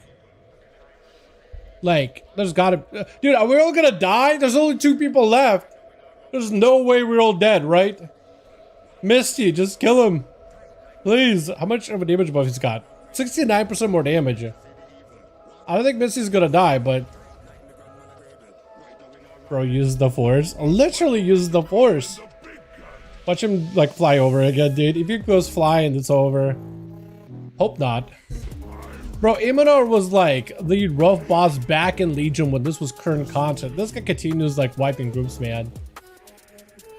Like, there's gotta... Dude, are we all gonna die? There's only 2 people left. There's no way we're all dead, right? Misty, just kill him. Please. How much of a damage buff he's got? 69% more damage. I don't think Misty's gonna die, but... Bro, use the force. Literally use the force. Watch him, like, fly over again, dude. If he goes flying, it's over. Hope not. Bro, Imanor was like the rough boss back in Legion when this was current content. This guy continues like wiping groups, man.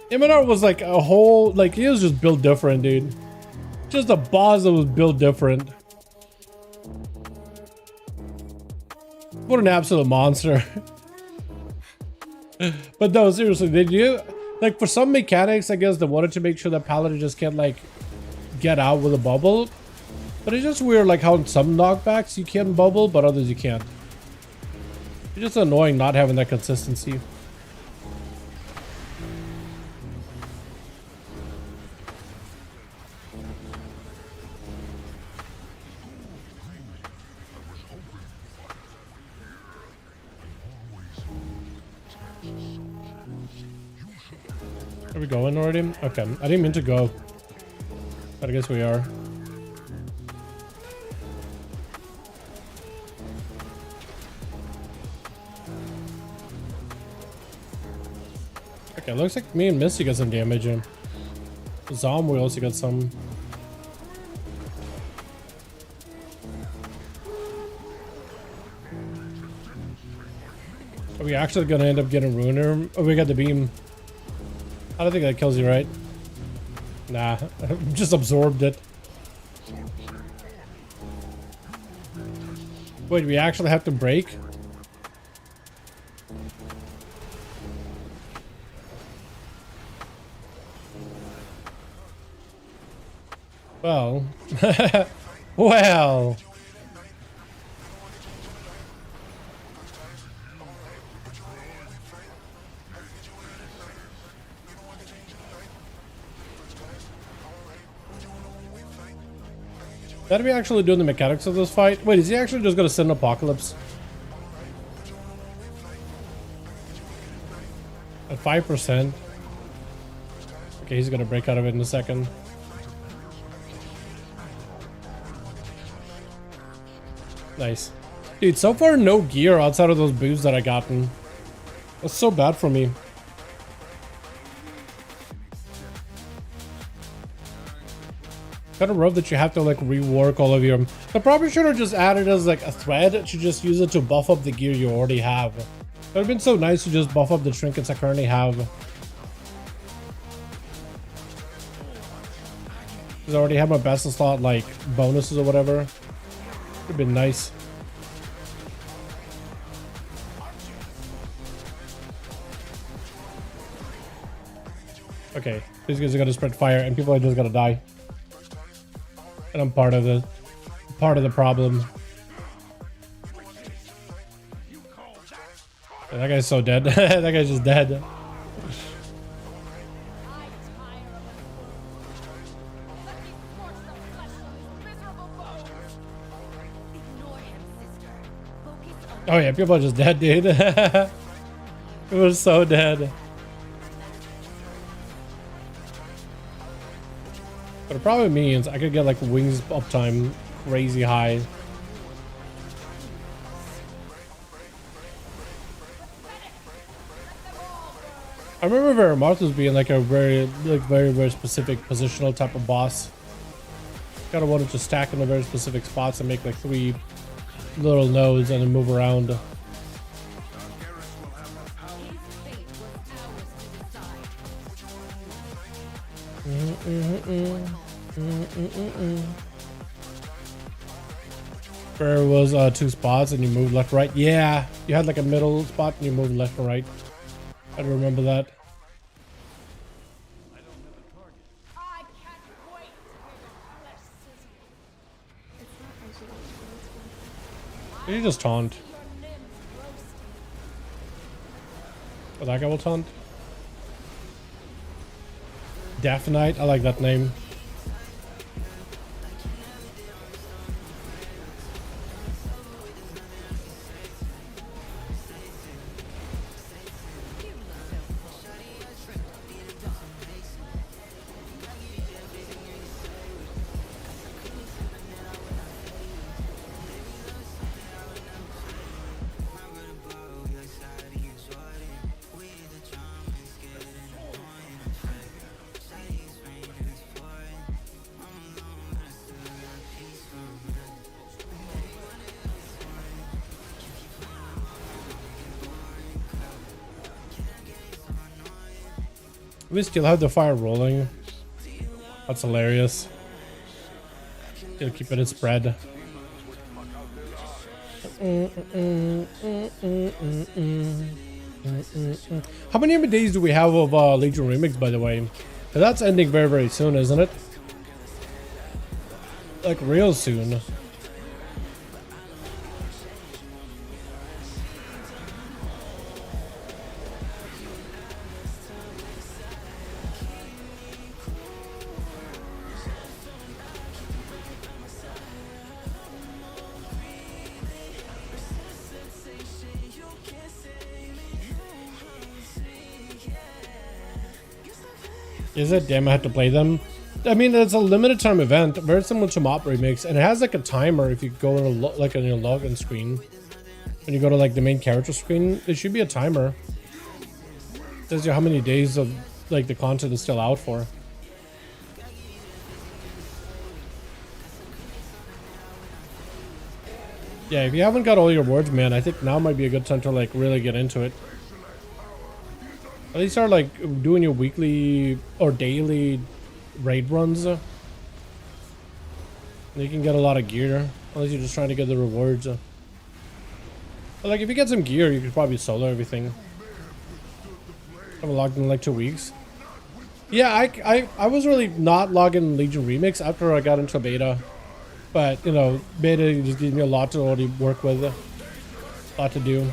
Imanor was like a whole, like he was just built different, dude. Just a boss that was built different. What an absolute monster. But no, seriously, did you, like for some mechanics, I guess they wanted to make sure that Paladin just can't like get out with a bubble. But it's just weird, like how in some knockbacks you can bubble, but others you can't. It's just annoying not having that consistency. Are we going already? Okay, I didn't mean to go, but I guess we are. Okay, looks like me and Misty got some damage in. Zom, we also got some. Are we actually gonna end up getting Ruiner? Oh, we got the beam. I don't think that kills you, right? Nah, just absorbed it. Wait, we actually have to break? Well, well. That we actually doing the mechanics of this fight? Wait, is he actually just gonna send an apocalypse? At 5%. Okay, he's gonna break out of it in a second. Nice. Dude, so far no gear outside of those boosts that I gotten. That's so bad for me. Kind of rough that you have to like rework all of your... I probably should have just added as like a thread to just use it to buff up the gear you already have. It would have been so nice to just buff up the trinkets I currently have. Because I already have my best slot like bonuses or whatever. Would have been nice. Okay, these guys are gonna spread fire and people are just gonna die. And I'm part of the problem. Yeah, that guy's so dead. That guy's just dead. Oh yeah, people are just dead, dude. It was so dead. But it probably means I could get like wings uptime crazy high. I remember Veramarthus being like a very specific positional type of boss. Kind of wanted to stack in a very specific spots and make like 3 little nodes and then move around. There was 2 spots and you moved left, right. Yeah, you had like a middle spot and you moved left and right. I remember that. Did you just taunt? Oh, that guy will taunt. Death Knight, I like that name. We still have the fire rolling. That's hilarious. Still keeping it spread. How many more days do we have of Legion Remix, by the way? That's ending very, very soon, isn't it? Like real soon. Is it? Damn, I have to play them. I mean, it's a limited time event, very similar to Mop Remix, and it has like a timer if you go in like on your login screen. When you go to like the main character screen, it should be a timer. It tells you how many days of like the content is still out for. Yeah, if you haven't got all your words, man, I think now might be a good time to like really get into it. At least start like doing your weekly or daily raid runs. You can get a lot of gear, unless you're just trying to get the rewards. But like if you get some gear, you could probably solo everything. I've logged in like 2 weeks. Yeah, I was really not logging Legion Remix after I got into beta. But you know, beta just gives me a lot to already work with, a lot to do.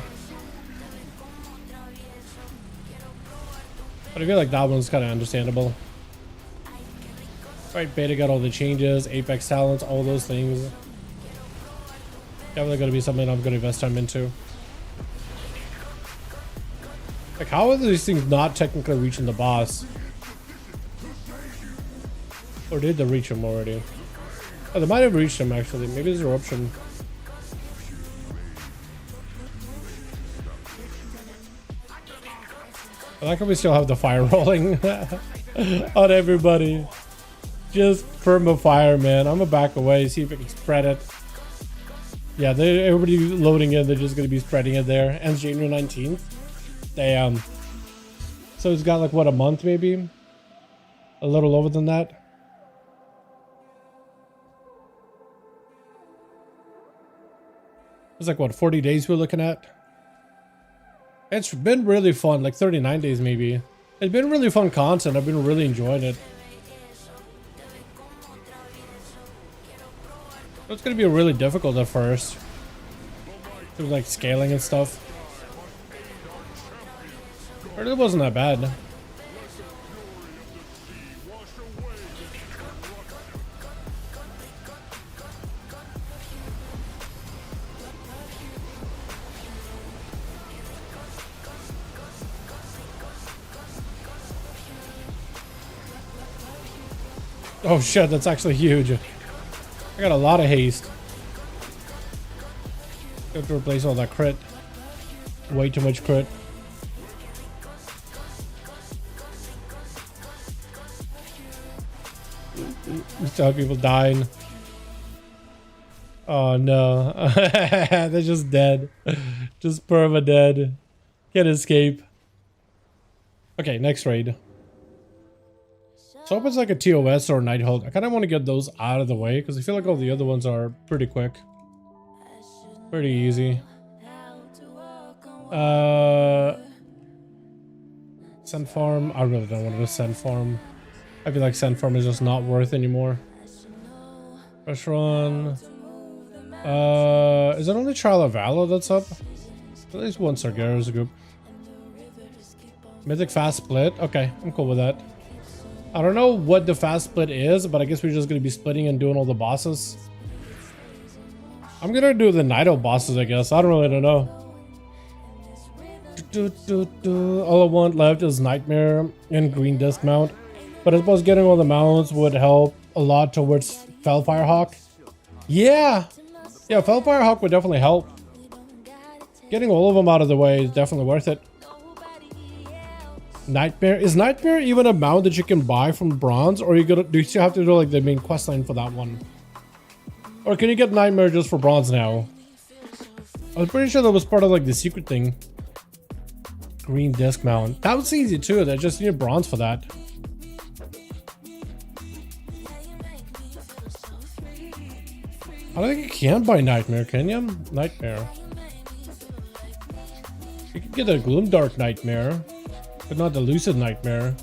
But I feel like that one's kind of understandable. Right, beta got all the changes, Apex talents, all those things. Definitely going to be something I'm going to invest time into. Like, how are these things not technically reaching the boss? Or did they reach him already? Oh, they might have reached him actually. Maybe it's eruption. I like how we still have the fire rolling on everybody. Just perma fire, man. I'm gonna back away, see if I can spread it. Yeah, everybody loading in, they're just gonna be spreading it there. Ends January 19th. Damn. So it's got like what, a month maybe? A little over than that. It's like what, 40 days we're looking at? It's been really fun, like 39 days maybe. It's been really fun content. I've been really enjoying it. It's gonna be really difficult at first. It was like scaling and stuff. But it wasn't that bad. Oh shit, that's actually huge. I got a lot of haste. I have to replace all that crit. Way too much crit. We still have people dying. Oh no. They're just dead. Just perma dead. Can't escape. Okay, next raid. So I hope it's like a TOS or a Nighthawk. I kind of want to get those out of the way because I feel like all the other ones are pretty quick. Pretty easy. Sand farm. I really don't want to sand farm. I feel like sand farm is just not worth anymore. Rush run. Is it only Trial of Valor that's up? At least one Sargeras group. Mythic fast split. Okay, I'm cool with that. I don't know what the fast split is, but I guess we're just gonna be splitting and doing all the bosses. I'm gonna do the Nido bosses, I guess. I don't really know. All I want left is Nightmare and Green Disc mount. But I suppose getting all the mounts would help a lot towards Felfire Hawk. Yeah! Yeah, Felfire Hawk would definitely help. Getting all of them out of the way is definitely worth it. Nightmare. Is Nightmare even a mount that you can buy from bronze? Or do you still have to do like the main questline for that one? Or can you get Nightmare just for bronze now? I was pretty sure that was part of like the secret thing. Green disc mount. That was easy too. They just need bronze for that. I don't think you can buy Nightmare, can you? Nightmare. You can get a Gloomdark Nightmare, but not the Lucid Nightmare.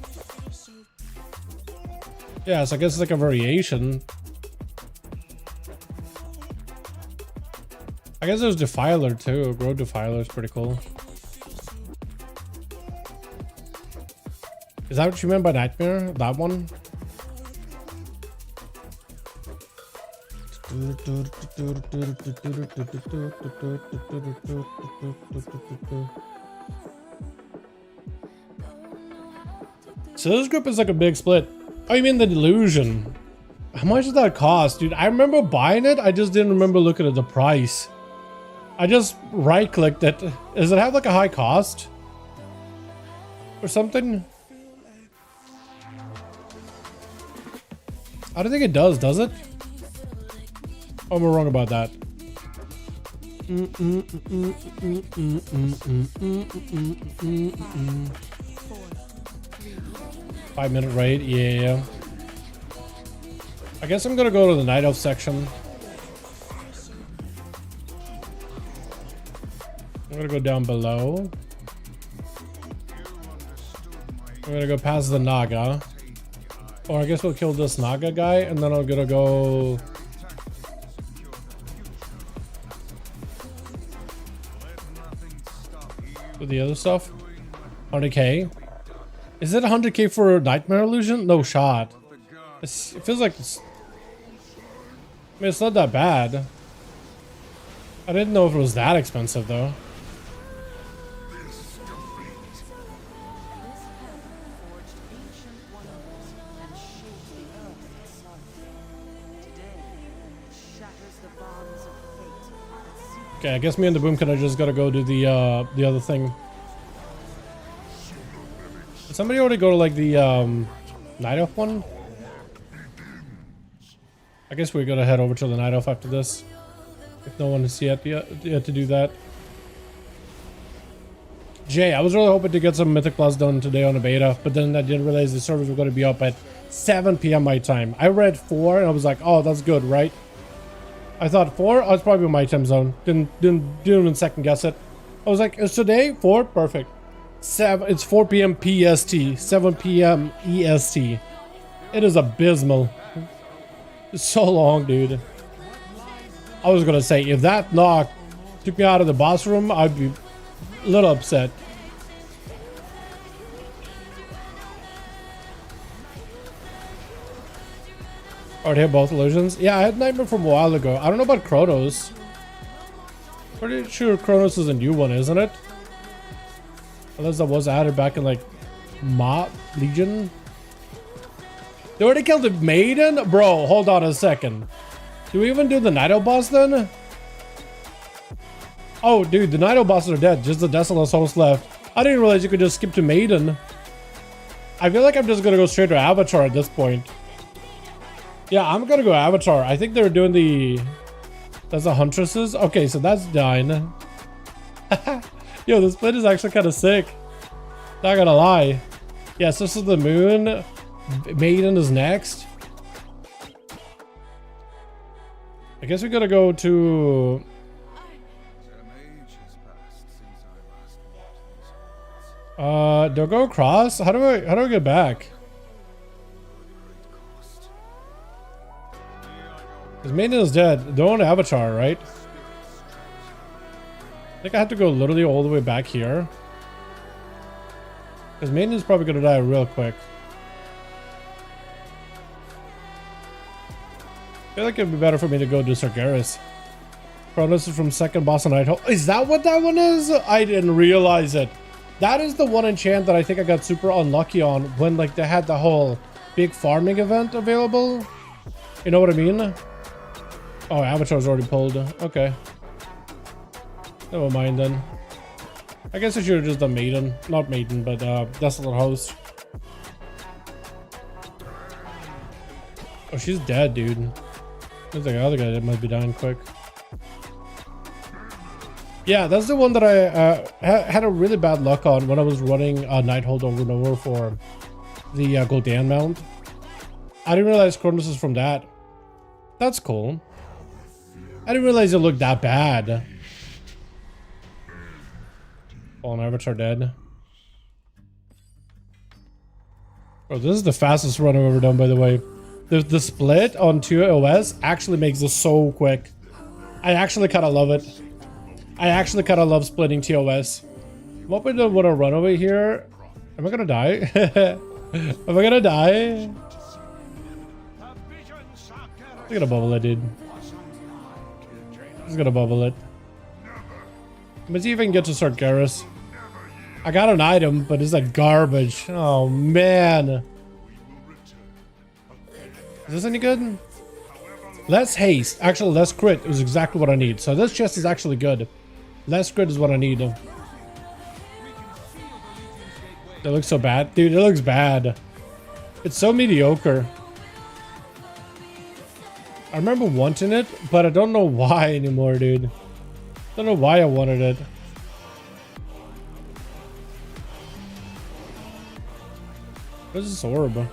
Yeah, so I guess it's like a variation. I guess there's Defiler too. Grow Defiler is pretty cool. Is that what you meant by Nightmare? That one? So this group is like a big split. Oh, you mean the Delusion? How much does that cost, dude? I remember buying it. I just didn't remember looking at the price. I just right-clicked it. Does it have like a high cost? Or something? I don't think it does it? Oh, I'm wrong about that. 5-minute raid, yeah. I guess I'm gonna go to the Night Elf section. I'm gonna go down below. I'm gonna go past the Naga. Or I guess we'll kill this Naga guy, and then I'm gonna go... with the other stuff. 100k. Is it 100k for Nightmare Illusion? No shot. It feels like it's... I mean, it's not that bad. I didn't know if it was that expensive though. Okay, I guess me and the Boom Kid just gotta go do the other thing. Did somebody already go to like the Night Elf one? I guess we're gonna head over to the Night Elf after this. If no one has yet to do that. Jay, I was really hoping to get some Mythic Plus done today on a beta, but then I didn't realize the servers were gonna be up at 7 PM my time. I read 4 and I was like, oh, that's good, right? I thought 4, oh, it's probably my time zone. Didn't even second guess it. I was like, it's today 4, perfect. 7, it's 4 PM PST, 7 PM EST. It is abysmal. It's so long, dude. I was gonna say, if that knock took me out of the boss room, I'd be a little upset. Already have both illusions? Yeah, I had Nightmare from a while ago. I don't know about Chronos. Pretty sure Chronos is a new one, isn't it? Unless that was added back in like Legion. They already killed the Maiden? Bro, hold on a second. Do we even do the Nido boss then? Oh, dude, the Nido bosses are dead. Just the Desolate Souls left. I didn't realize you could just skip to Maiden. I feel like I'm just gonna go straight to Avatar at this point. Yeah, I'm gonna go Avatar. I think they're doing the... That's the Huntresses? Okay, so that's done. Yo, the split is actually kind of sick. Not gonna lie. Yeah, so this is the Moon. Maiden is next. I guess we gotta go to... do I go across? How do I get back? His maiden is dead. Their own avatar, right? I think I have to go literally all the way back here. Because maiden is probably gonna die real quick. I feel like it'd be better for me to go do Sargeras. Chronos is from second boss on Night. Is that what that one is? I didn't realize it. That is the one enchant that I think I got super unlucky on when like they had the whole big farming event available. You know what I mean? Oh, Avatar's already pulled. Okay. Never mind then. I guess I should have just done Maiden. Not Maiden, but Desolate Host. Oh, she's dead, dude. There's like the other guy that might be dying quick. Yeah, that's the one that I had a really bad luck on when I was running Nighthold over and over for the Goldan mount. I didn't realize Chronos is from that. That's cool. I didn't realize it looked that bad. Fallen Avatar dead. Oh, this is the fastest run I've ever done, by the way. The split on 2 OS actually makes this so quick. I actually kind of love it. I actually kind of love splitting TOS. I'm hoping to want to run over here. Am I gonna die? Am I gonna die? I'm gonna bubble it, dude. I'm just gonna bubble it. Let's see if I can get to Sargeras. I got an item, but it's like garbage. Oh man. Is this any good? Less haste. Actually, less crit is exactly what I need. So this chest is actually good. Less crit is what I need. That looks so bad. Dude, it looks bad. It's so mediocre. I remember wanting it, but I don't know why anymore, dude. Don't know why I wanted it. What is this orb?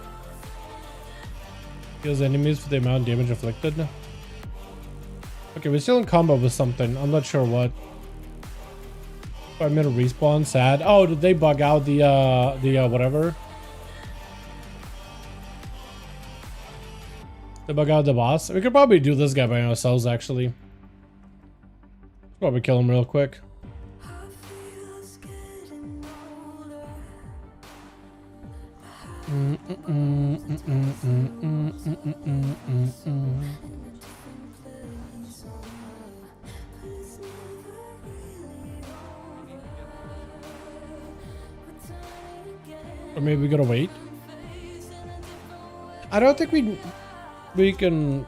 Heals enemies for the amount of damage inflicted. Okay, we're still in combo with something. I'm not sure what. 5-minute respawn, sad. Oh, did they bug out the whatever? They bug out the boss? We could probably do this guy by ourselves, actually. Probably kill him real quick. Or maybe we gotta wait. I don't think we can.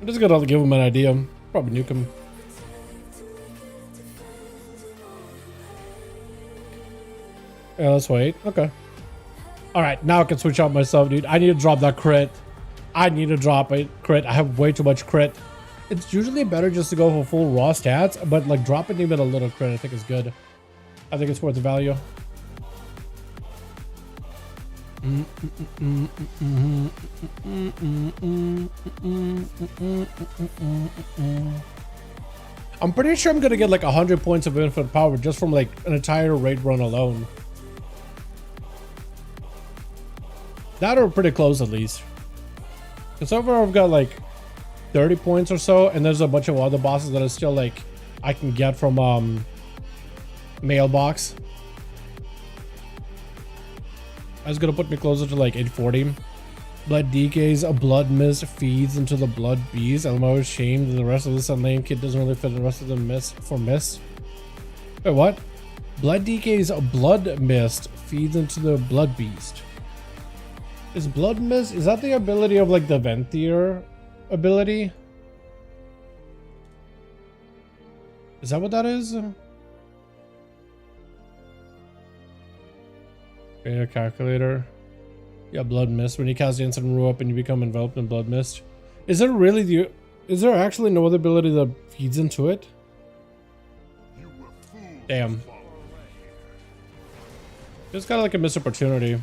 I'm just gonna give him an idea. Probably nuke him. Yeah, let's wait. Okay. Alright, now I can switch out myself, dude. I need to drop that crit. I need to drop a crit. I have way too much crit. It's usually better just to go for full raw stats, but like dropping even a little crit I think is good. I think it's worth the value. I'm pretty sure I'm gonna get like 100 points of infinite power just from like an entire raid run alone. That or pretty close at least. Because so far I've got like 30 points or so, and there's a bunch of other bosses that are still like I can get from mailbox. That's gonna put me closer to like 840. Blood decays, a blood mist feeds into the blood beast. I'm always ashamed that the rest of this unnamed kid doesn't really fit the rest of the mist for mist. Wait, what? Blood decays, a blood mist feeds into the blood beast. Is blood mist, is that the ability of like the Venthyr ability? Is that what that is? Okay, a calculator. Yeah, blood mist. When you cast the instant rule up and you become enveloped in blood mist. Is there really the? Is there actually no other ability that feeds into it? Damn. Just kind of like a missed opportunity.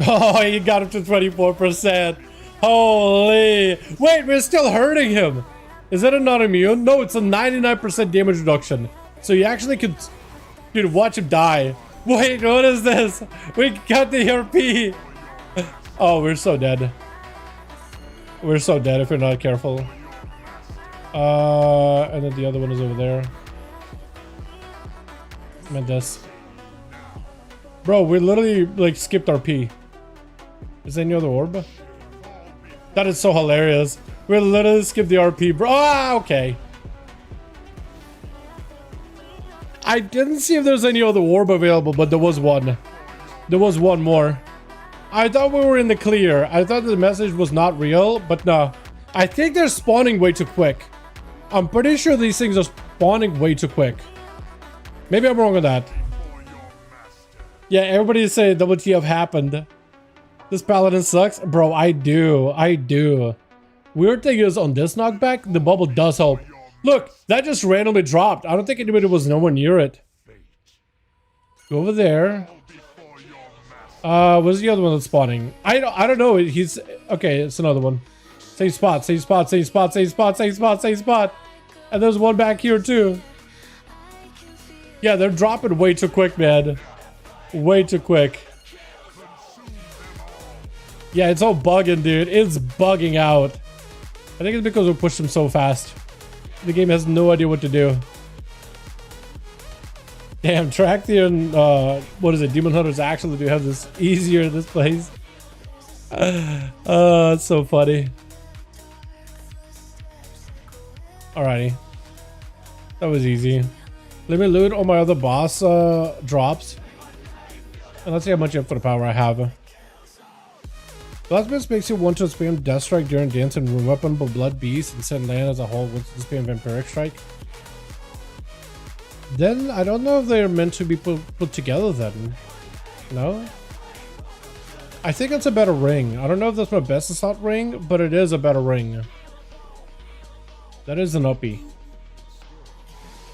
Oh, he got up to 24%. Holy. Wait, we're still hurting him. Is that a not immune? No, it's a 99% damage reduction. So you actually could, dude, watch him die. Wait, what is this? We got the RP. Oh, we're so dead. We're so dead if we're not careful. And then the other one is over there. Meant this. Bro, we literally like skipped RP. Is there any other orb? That is so hilarious. We literally skipped the RP, bro. Ah, okay. I didn't see if there's any other orb available, but there was one. There was one more. I thought we were in the clear. I thought the message was not real, but no. I think they're spawning way too quick. I'm pretty sure these things are spawning way too quick. Maybe I'm wrong on that. Yeah, everybody say WTF happened. This paladin sucks. Bro, I do. I do. Weird thing is, on this knockback, the bubble does help. Look, that just randomly dropped. I don't think anybody was nowhere near it. Go over there. Where's the other one that's spawning? I don't know. He's okay. It's another one. Same spot. Same spot. Same spot. Same spot. Same spot. Same spot. And there's one back here too. Yeah, they're dropping way too quick, man. Way too quick. Yeah, it's all bugging, dude. It's bugging out. I think it's because we pushed them so fast. The game has no idea what to do. Damn, Trachthian, what is it? Demon Hunters actually do have this easier in this place. It's so funny. Alrighty. That was easy. Let me loot all my other boss drops. And let's see how much infinite power I have. Blastmist makes you want to spam Death Strike during dance and room weapon, but Blood Beast and send land as a whole wants to spam Vampiric Strike. Then I don't know if they're meant to be put together then. No? I think it's a better ring. I don't know if that's my best assault ring, but it is a better ring. That is an uppie.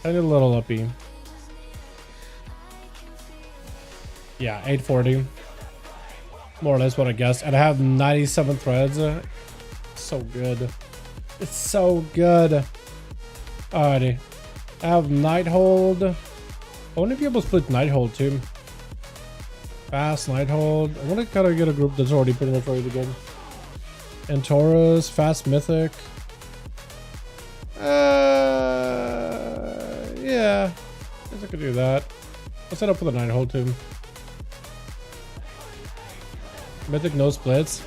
Tiny little uppie. Yeah, 840. More or less what I guessed. And I have 97 threads. So good. It's so good. Alrighty. I have Nighthold. I want to be able to split Nighthold too. Fast Nighthold. I want to kind of get a group that's already pretty much ready to go. And Taurus. Fast Mythic. Yeah. I guess I could do that. I'll set up for the Nighthold too. Mythic no splits.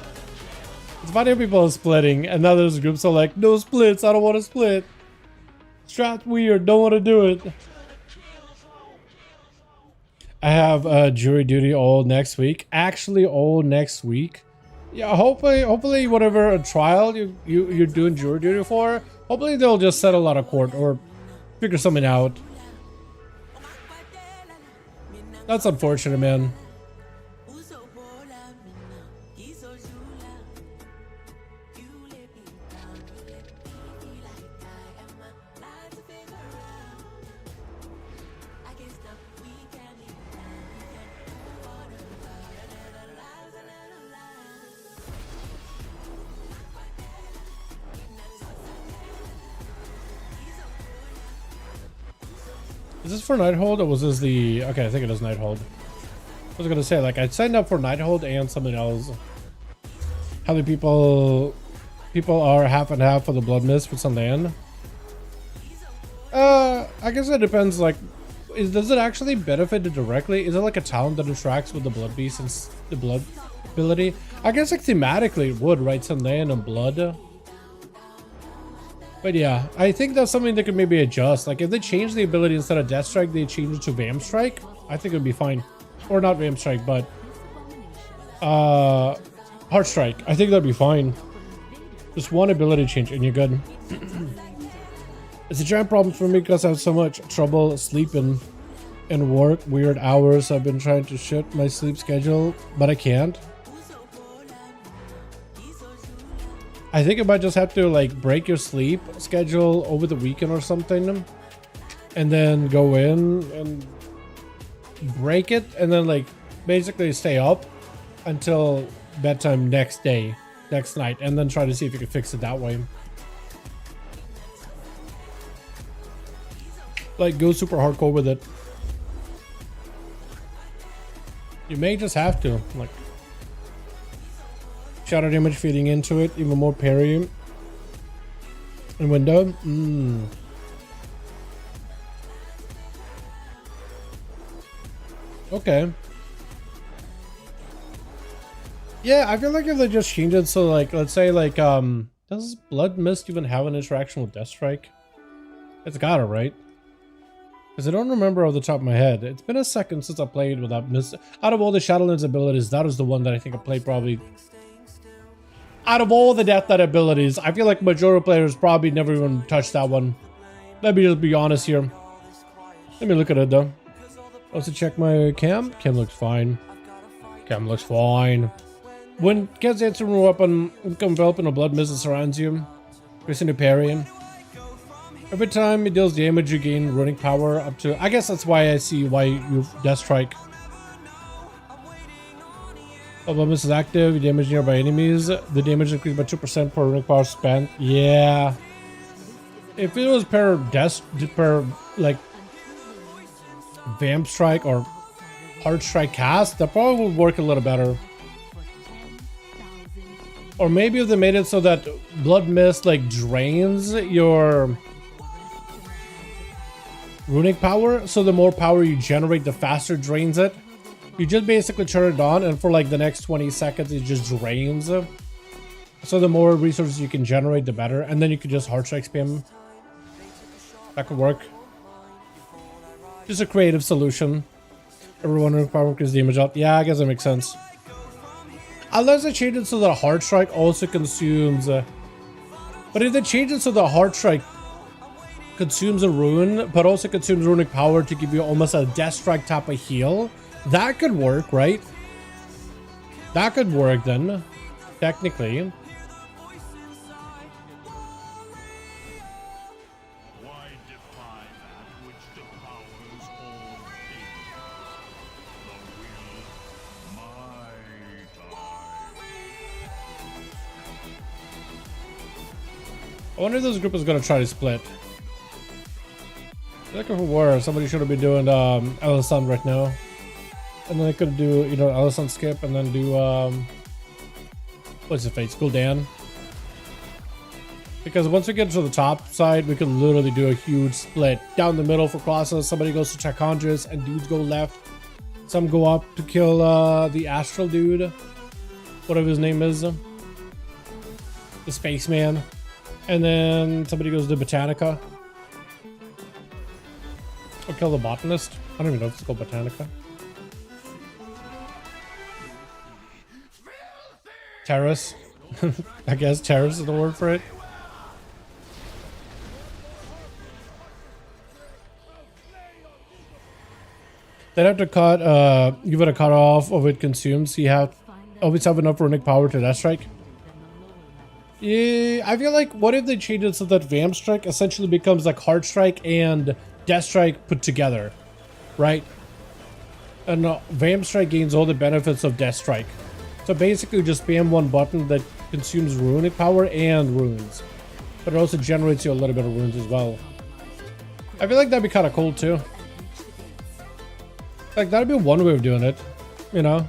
It's funny how people are splitting and now there's groups are like, no splits, I don't want to split. Strat weird, don't want to do it. I have jury duty all next week. Actually all next week. Yeah, hopefully whatever trial you're doing jury duty for, hopefully they'll just settle out of court or figure something out. That's unfortunate, man. Is this for Nighthold or was this the... Okay, I think it is Nighthold. I was gonna say, like, I signed up for Nighthold and something else. How many people are half and half for the Blood Mist for some land? I guess it depends, like, does it actually benefit it directly? Is it like a talent that interacts with the Blood Beast and the Blood ability? I guess, like, thematically it would, right? Some land and blood. But yeah, I think that's something they could maybe adjust. Like if they change the ability instead of Death Strike, they change it to Vamp Strike, I think it would be fine. Or not Vamp Strike, but Heart Strike. I think that'd be fine. Just one ability change and you're good. It's a giant problem for me because I have so much trouble sleeping and work weird hours. I've been trying to shift my sleep schedule, but I can't. I think I might just have to like break your sleep schedule over the weekend or something and then go in and break it and then like basically stay up until bedtime next night and then try to see if you can fix it that way. Like go super hardcore with it. You may just have to. Like, shadow damage feeding into it, even more parry. And window. Okay. Yeah, I feel like if they just change it so, like, let's say, like, does Blood Mist even have an interaction with Death Strike? It's gotta, right? Because I don't remember off the top of my head. It's been a second since I played with that Mist. Out of all the Shadowlands abilities, that is the one that I think I played probably. Out of all the Death Knight abilities, I feel like majority of players probably never even touched that one. Let me just be honest here. Let me look at it though. Also check my cam. Cam looks fine. Cam looks fine. When gets answering a weapon, enveloping a blood mist that surrounds you, increasing the parry. Every time it deals damage, you gain runic power up to. I guess that's why I see why you Death Strike. Oh, blood mist is active. You damage nearby enemies. The damage increased by 2% per runic power spent. Yeah. If it was per like Vamp Strike or Heart Strike cast, that probably would work a little better. Or maybe if they made it so that Blood Mist like drains your runic power, so the more power you generate, the faster it drains it. You just basically turn it on, and for like the next 20 seconds, it just drains. So the more resources you can generate, the better. And then you could just Heart Strike spam. That could work. Just a creative solution. Everyone runic power increases damage out. Yeah, I guess that makes sense. Unless they change it so that Heart Strike also consumes... but if they change it so that Heart Strike consumes a rune, but also consumes runic power to give you almost a Death Strike type of heal, that could work, right? That could work then, technically. I wonder if this group is gonna try to split. Looking for war. Somebody should have been doing Alisson right now, and then they could do, you know, Alisson skip and then do what's his face, Gul'dan. Because once we get to the top side, we could literally do a huge split down the middle for crosses. Somebody goes to Chakandras and dudes go left. Some go up to kill the Astral dude, whatever his name is, the spaceman. And then somebody goes to Botanica. Or kill the botanist. I don't even know if it's called Botanica. Terrace. I guess terrace is the word for it. They'd have to cut, give it a cut off of it consumes. You have always have enough runic power to Death Strike. Yeah, I feel like, what if they change it so that Vamp Strike essentially becomes like Heart Strike and Death Strike put together, right? And Vamp Strike gains all the benefits of Death Strike. So basically just spam one button that consumes runic power and runes. But it also generates you a little bit of runes as well. I feel like that'd be kind of cool too. Like, that'd be one way of doing it, you know?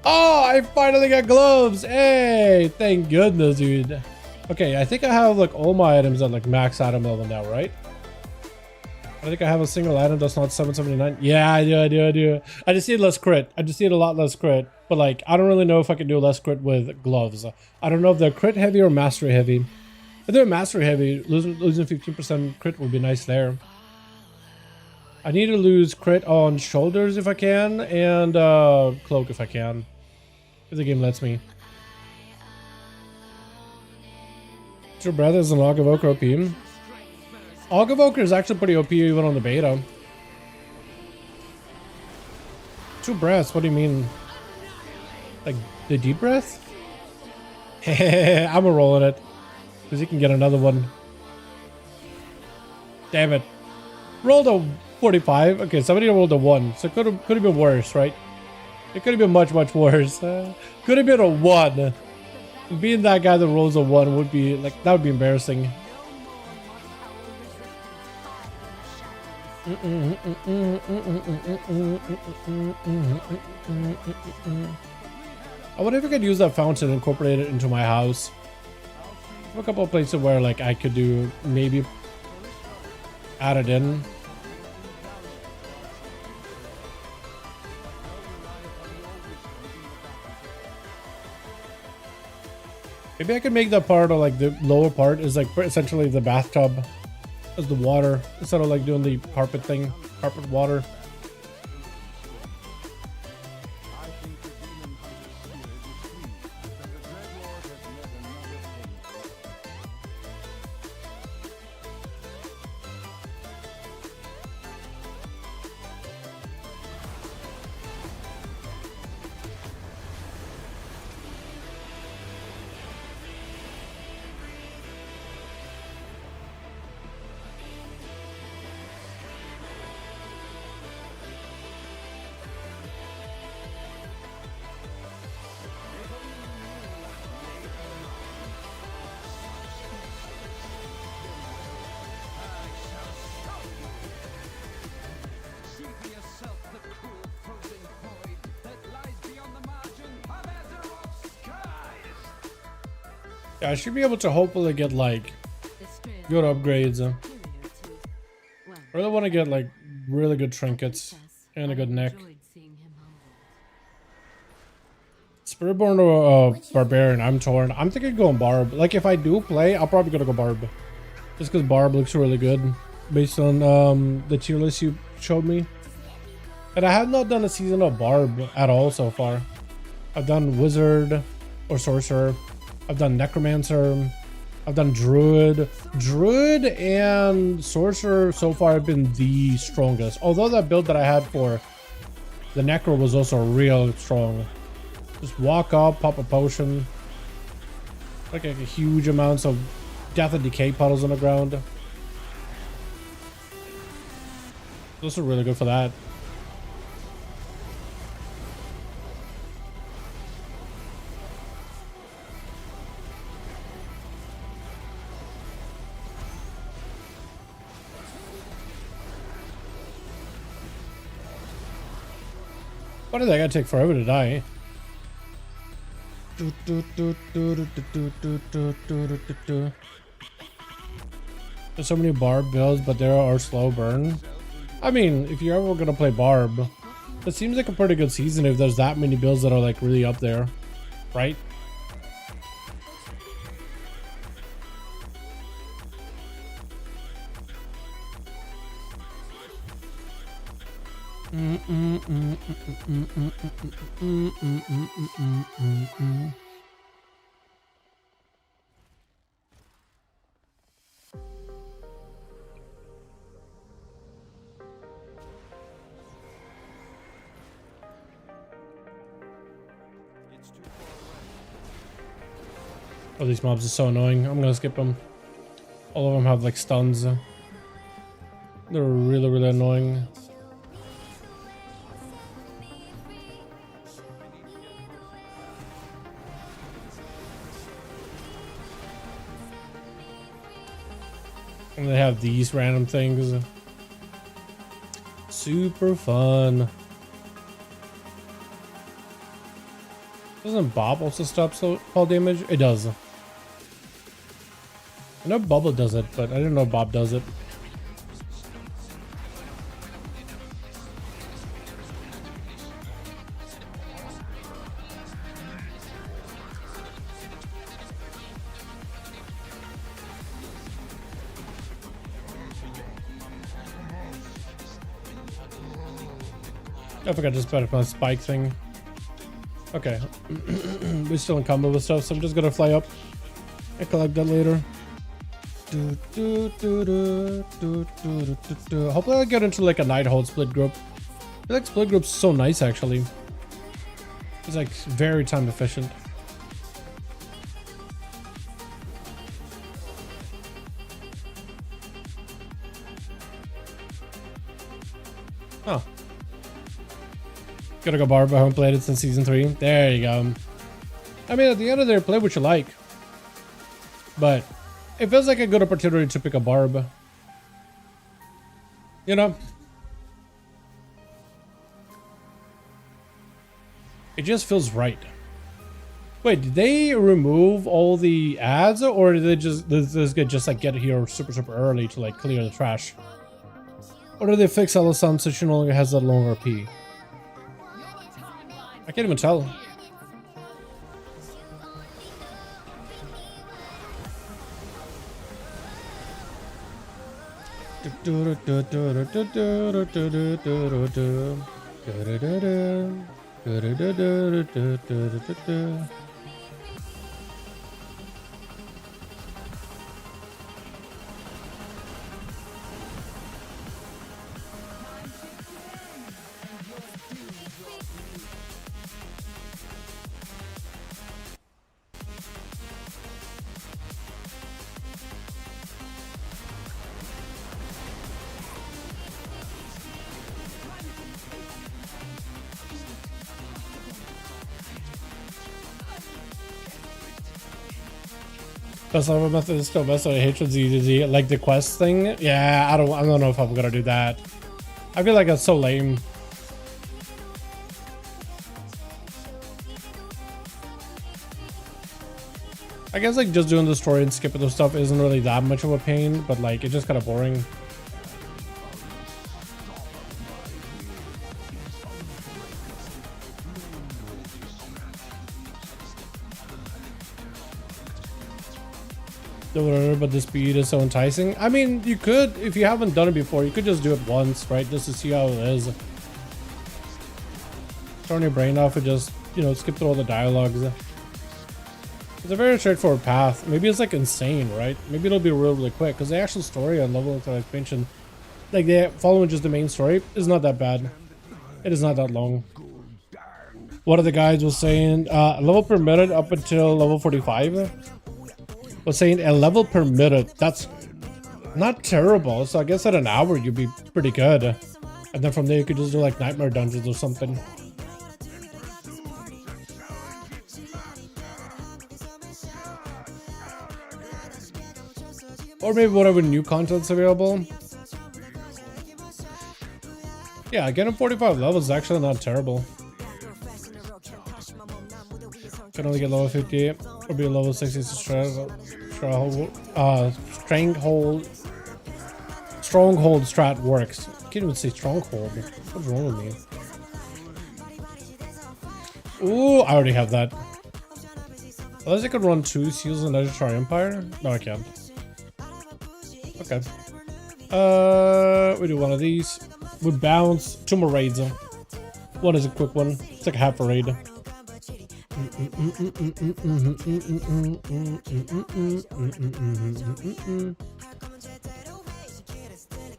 Oh, I finally got gloves! Hey, thank goodness, dude. Okay, I think I have like all my items at like max item level now, right? I think I have a single item that's not 779. Yeah, I do. I just need less crit. I just need a lot less crit. But like, I don't really know if I can do less crit with gloves. I don't know if they're crit heavy or mastery heavy. If they're mastery heavy, losing 15% crit would be nice there. I need to lose crit on shoulders if I can, and cloak if I can. If the game lets me. True Breath is an Aug Evoker OP. Aug Evoker is actually pretty OP even on the beta. Two breaths, what do you mean? Like the deep breath? I'm rolling it. Because you can get another one. Damn it. Rolled a 45. Okay, somebody rolled a 1. So it could have been worse, right? It could have been much worse. Could have been a 1. Being that guy that rolls a 1 would be like, that would be embarrassing. I wonder if I could use that fountain and incorporate it into my house. I have a couple of places where like I could do maybe add it in. Maybe I could make that part of like the lower part is like essentially the bathtub as the water instead of like doing the carpet thing, carpet water. Yeah, I should be able to hopefully get like good upgrades. I really want to get like really good trinkets and a good neck. Spiritborn or Barbarian, I'm torn. I'm thinking going Barb. Like if I do play, I'll probably gonna go Barb. Just because Barb looks really good based on the tier list you showed me. And I have not done a season of Barb at all so far. I've done Wizard or Sorcerer. I've done Necromancer. I've done Druid. Druid and Sorcerer so far have been the strongest. Although that build that I had for the Necro was also real strong. Just walk up, pop a potion. Like a huge amounts of Death and Decay puddles on the ground. Those are really good for that. Why did that guy take forever to die? There's so many Barb builds, but there are slow burn. I mean, if you're ever gonna play Barb, it seems like a pretty good season if there's that many builds that are like really up there, right? Oh, these mobs are so annoying. I'm gonna skip them. All of them have like stuns. They're really, really annoying. And they have these random things. Super fun. Doesn't Bob also stop fall damage? It does. I know Bubble does it, but I didn't know Bob does it. I forgot to spend my spike thing. Okay. We're still in combo with stuff, so I'm just gonna fly up and collect that later. Hopefully I'll get into like a Nighthold split group. I feel like split group's so nice actually. It's like very time efficient. Oh. Gotta go Barb. I haven't played it since season 3. There you go. I mean, at the end of the day, play what you like. But it feels like a good opportunity to pick a Barb. You know, it just feels right. Wait, did they remove all the ads, or did they just like get here super early to like clear the trash? Or did they fix all the sound so she no longer has that longer P? I can't even tell. Best level method is still best. So I hate Z, like the quest thing. Yeah, I don't know if I'm gonna do that. I feel like that's so lame. I guess like just doing the story and skipping the stuff isn't really that much of a pain, but like it's just kind of boring. But the speed is so enticing. I mean, you could, if you haven't done it before, you could just do it once, right? Just to see how it is. Turn your brain off and just, you know, skip through all the dialogues. It's a very straightforward path. Maybe it's like insane, right? Maybe it'll be really quick, because the actual story on level expansion, like they following just the main story, is not that bad. It is not that long. One of the guys was saying level per minute up until level 45. Was saying a level per minute. That's not terrible. So I guess at an hour you'd be pretty good. And then from there you could just do like nightmare dungeons or something. Or maybe whatever new content's available. Yeah, getting 45 levels is actually not terrible. Can only get level 58 or be level 60 stronghold strat works. I can't even say stronghold. What's wrong with me? Ooh, I already have that. Unless I could run 2 Seals and Legendary Empire? No, I can't. Okay. We do one of these. We bounce 2 more raids. One is a quick one. It's like half a raid.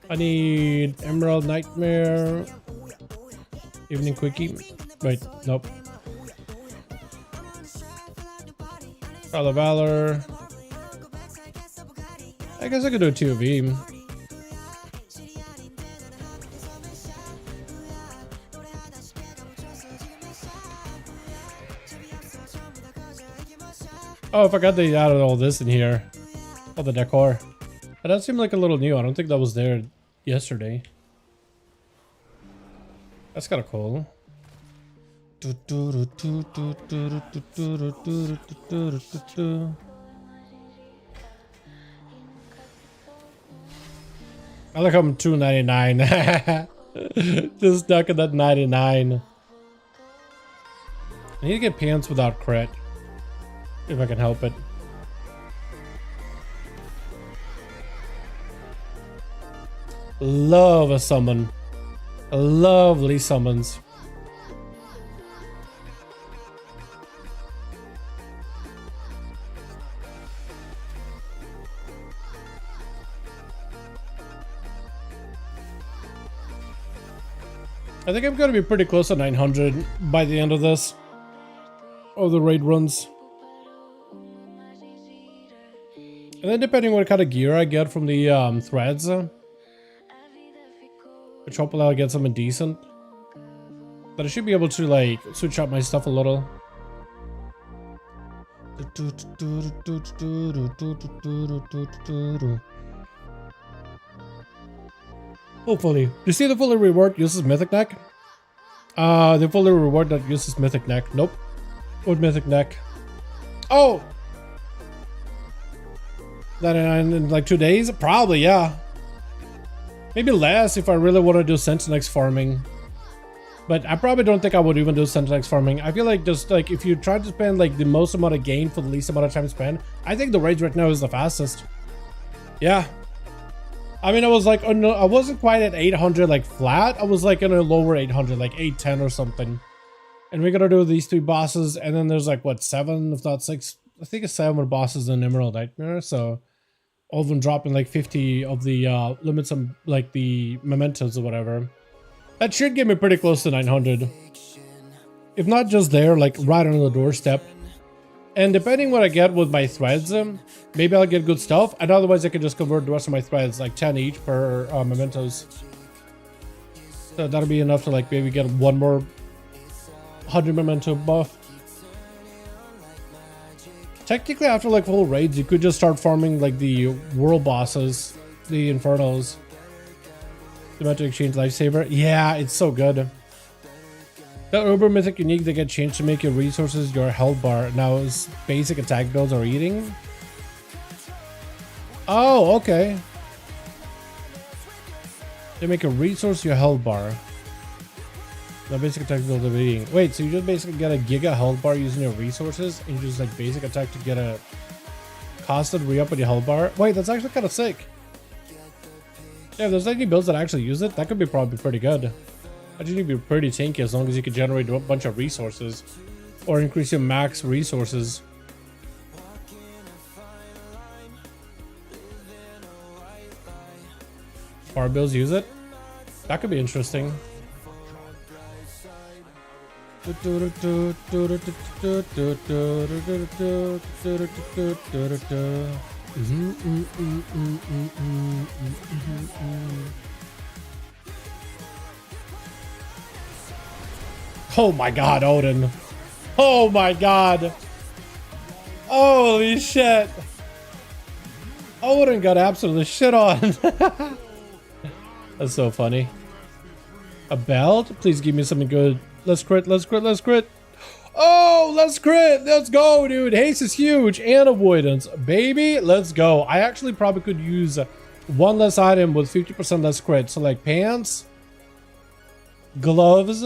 I need Emerald Nightmare. Evening Quickie. Wait, nope. Trial of Valor. I guess I could do a 2V. Oh, I forgot they added all this in here. All the decor. That does seem like a little new. I don't think that was there yesterday. That's kind of cool. I like I'm $2.99. Just stuck at that 99. I need to get pants without crit. If I can help it. Love a summon. Lovely summons. I think I'm gonna be pretty close to 900 by the end of this. Of the raid runs. And then depending what kind of gear I get from the threads, which hopefully I'll get something decent. But I should be able to like switch up my stuff a little. Hopefully. Do you see the fully reward uses Mythic Neck? The fully reward that uses Mythic Neck. Nope. What Mythic Neck? Oh! That in like 2 days? Probably, yeah. Maybe less if I really want to do Sentinex farming. But I probably don't think I would even do Sentinex farming. I feel like just like if you try to spend like the most amount of gain for the least amount of time spent, I think the raids right now is the fastest. Yeah. I mean, I was like, oh no, I wasn't quite at 800 like flat. I was like in a lower 800, like 810 or something. And we're gonna do these 3 bosses, and then there's like what, 7 if not 6, I think it's 7 bosses in Emerald Nightmare. So all of them dropping like 50 of the limits on like the mementos or whatever. That should get me pretty close to 900. If not just there, like right on the doorstep. And depending what I get with my threads, maybe I'll get good stuff. And otherwise I can just convert the rest of my threads, like 10 each per mementos. So that'll be enough to like maybe get one more 100 memento buff. Technically after like full raids, you could just start farming like the world bosses, the Infernos. The Metal Exchange Lifesaver. Yeah, it's so good. The Uber Mythic Unique that get changed to make your resources your health bar. Now is basic attack builds are eating. Oh, okay. They make a resource your health bar. Now basic attack builds are eating. Wait, so you just basically get a giga health bar using your resources and you just like basic attack to get a constant re-up on your health bar? Wait, that's actually kind of sick. Yeah, if there's any builds that actually use it, that could be probably pretty good. I just need to be pretty tanky as long as you can generate a bunch of resources. Or increase your max resources. Power builds use it? That could be interesting. Oh my god, Odin. Oh my god. Holy shit. Odin got absolutely shit on. That's so funny. A belt? Please give me something good. Let's crit, let's crit, let's crit. Oh, let's crit. Let's go, dude. Haste is huge. And avoidance. Baby, let's go. I actually probably could use one less item with 50% less crit. So like pants, gloves,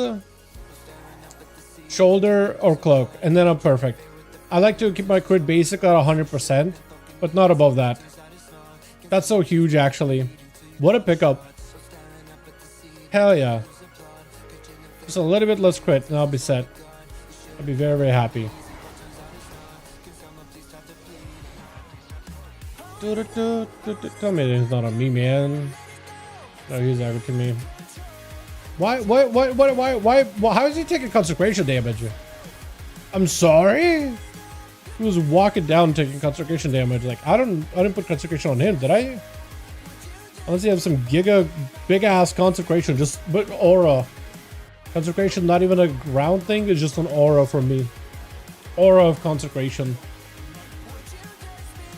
shoulder, or cloak. And then I'm perfect. I like to keep my crit basic at 100%, but not above that. That's so huge, actually. What a pickup. Hell yeah. Just a little bit less crit and I'll be set. I'll be very, very happy. Tell me it's not on me, man. No, he's aggroing me. Why, how is he taking consecration damage? I'm sorry? He was walking down taking consecration damage. Like, I didn't put consecration on him, did I? Unless you have some giga, big ass consecration, but aura. Consecration, not even a ground thing, it's just an aura from me. Aura of consecration.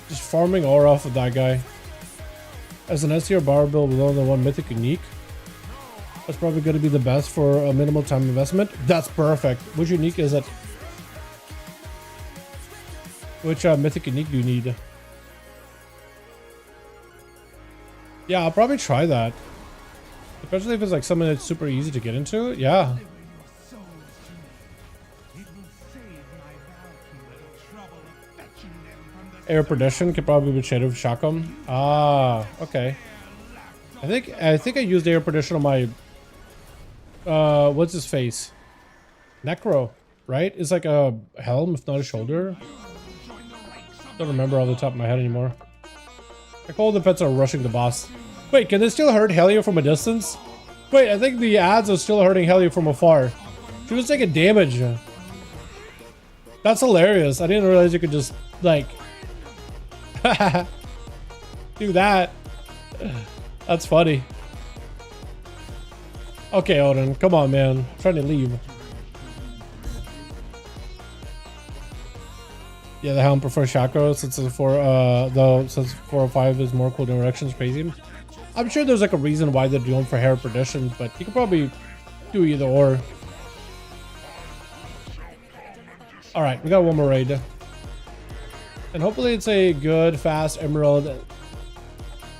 Just farming aura off of that guy. As an S tier bar build with only one mythic unique. That's probably going to be the best for a minimal time investment. That's perfect. Which unique is it? Which mythic unique do you need? Yeah, I'll probably try that. Especially if it's like something that's super easy to get into. Yeah. Air Perdition could probably be shaded with shotgun. Ah, okay. I think I used Air Perdition on my what's his face? Necro, right? It's like a helm, if not a shoulder. Don't remember off the top of my head anymore. Like all the pets are rushing the boss. Wait, can they still hurt Helio from a distance? Wait, I think the ads are still hurting Helio from afar. She was taking damage. That's hilarious. I didn't realize you could just, like... do that. That's funny. Okay, Odin. Come on, man. I'm trying to leave. Yeah, the helm prefers Chakra since it's 405 is more cool than Erection's crazy. I'm sure there's like a reason why they're doing for hair perdition, but you could probably do either or. All right, we got one more raid. And hopefully it's a good, fast emerald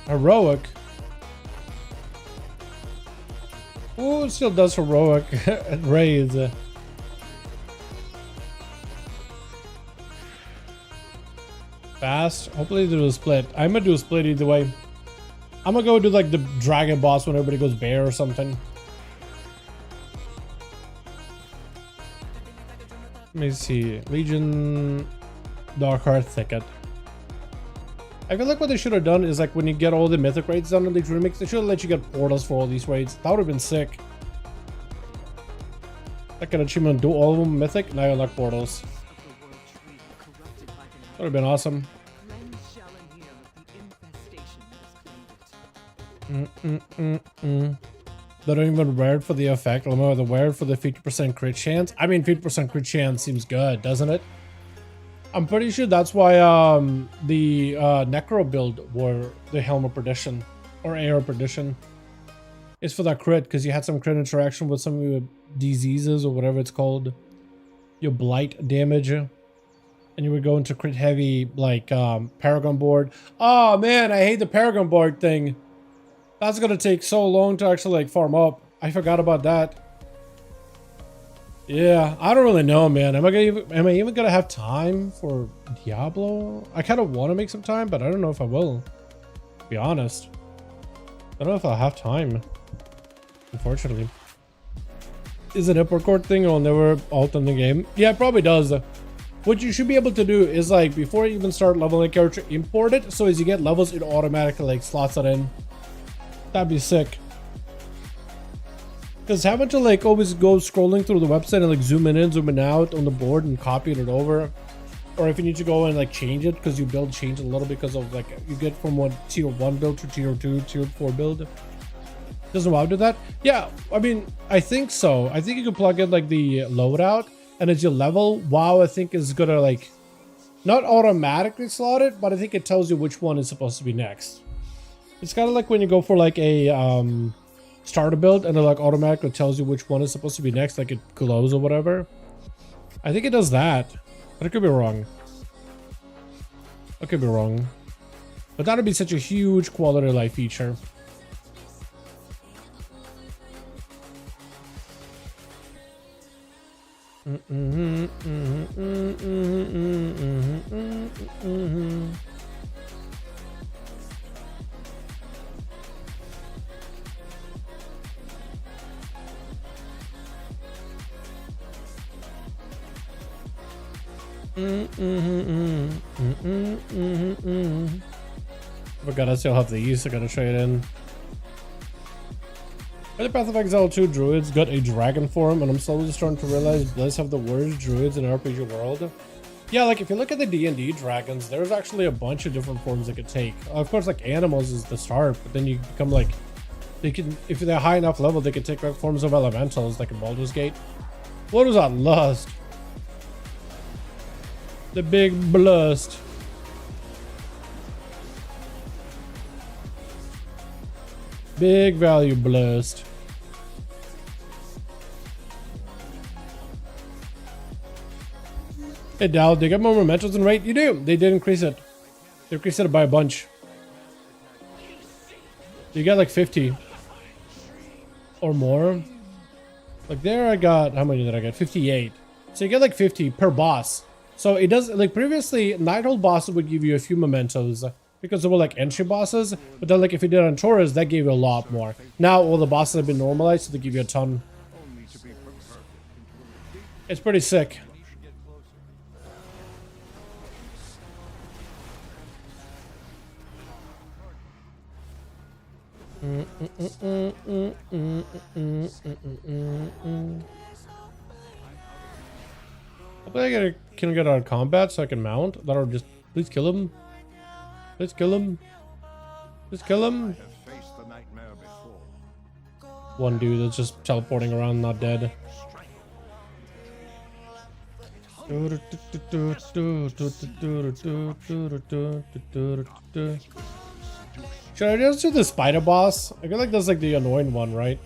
heroic. Ooh, it still does heroic raids. Fast. Hopefully they do a split. I'm gonna do a split either way. I'm gonna go do like the dragon boss when everybody goes bear or something. Let me see. Legion Dark Heart Thicket. I feel like what they should have done is like when you get all the mythic raids done in these remix, they should have let you get portals for all these raids. That would have been sick. Like an achievement, do all of them mythic, now you unlock portals. That would have been awesome. They don't even wear for the effect. Or the wear for the 50% crit chance. I mean, 50% crit chance seems good, doesn't it? I'm pretty sure that's why the Necro build wore the Helm of Perdition or Air of Perdition. It's for that crit because you had some crit interaction with some of your diseases or whatever it's called. Your blight damage. And you would go into crit heavy like Paragon board. Oh man, I hate the Paragon board thing. That's gonna take so long to actually like farm up. I forgot about that. Yeah, I don't really know, man. Am I even gonna have time for Diablo? I kind of want to make some time, but I don't know if I will. To be honest, I don't know if I'll have time. Unfortunately, is it an import cord thing? It'll never alter the game. Yeah, it probably does. What you should be able to do is like before you even start leveling a character, import it. So as you get levels, it automatically like slots it in. That'd be sick. Because having to like always go scrolling through the website and like zoom in, zoom out on the board and copying it over. Or if you need to go and like change it because you build change a little because of like you get from one tier 1 build to tier 2, tier 4 build. Doesn't WoW do that? Yeah, I mean, I think so. I think you can plug in like the loadout and as you level, WoW I think is gonna like not automatically slot it, but I think it tells you which one is supposed to be next. It's kind of like when you go for like a starter build and it like automatically tells you which one is supposed to be next, like it glows or whatever. I think it does that, but it could be wrong. I could be wrong. But that would be such a huge quality of life feature. Forgot I still have these. I gotta trade in. By the Path of Exile 2 druids got a dragon form, and I'm slowly starting to realize Blizz have the worst druids in RPG world. Yeah, like if you look at the D&D dragons, there's actually a bunch of different forms they could take. Of course, like animals is the start, but then you become like, they can, if they're high enough level, they can take like forms of elementals, like in Baldur's Gate. What was that lust? The big blust. Big value blast. Hey Dal, they got more mementos than rate? You do. They did increase it. They increased it by a bunch. You got like 50 or more. Like there I got, how many did I get? 58. So you get like 50 per boss. So it does, like previously, Nighthold bosses would give you a few mementos because they were like entry bosses. But then like if you did on Taurus, that gave you a lot more. Now all the bosses have been normalized, so they give you a ton. It's pretty sick. Hopefully I can get out of combat so I can mount. That'll just, please kill him. Please kill him. Please kill him. One dude that's just teleporting around, not dead. Should I just do the spider boss? I feel like that's like the annoying one, right?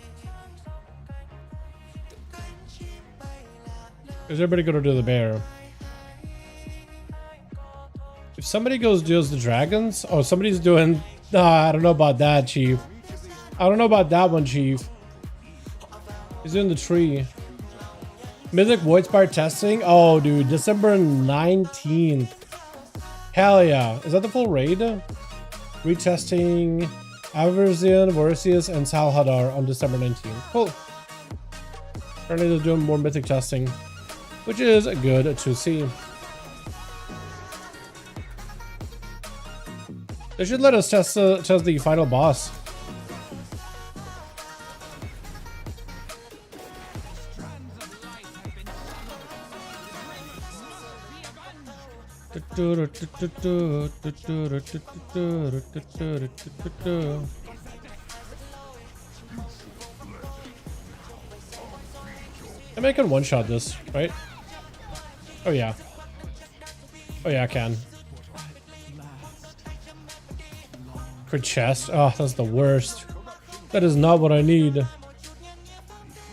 Is everybody gonna do the bear? If somebody goes deals the dragons, oh, somebody's doing. Nah, I don't know about that, Chief. I don't know about that one, Chief. He's doing the tree. Mythic Voidspire testing. Oh, dude, December 19th. Hell yeah! Is that the full raid? Retesting Aversian, Voricius, and Salhadar on December 19th. Cool. Apparently they're doing more mythic testing, which is good to see. They should let us test the final boss. I mean, I can one-shot this, right? Oh yeah. Oh yeah, I can. Crit chest. Oh, that's the worst. That is not what I need.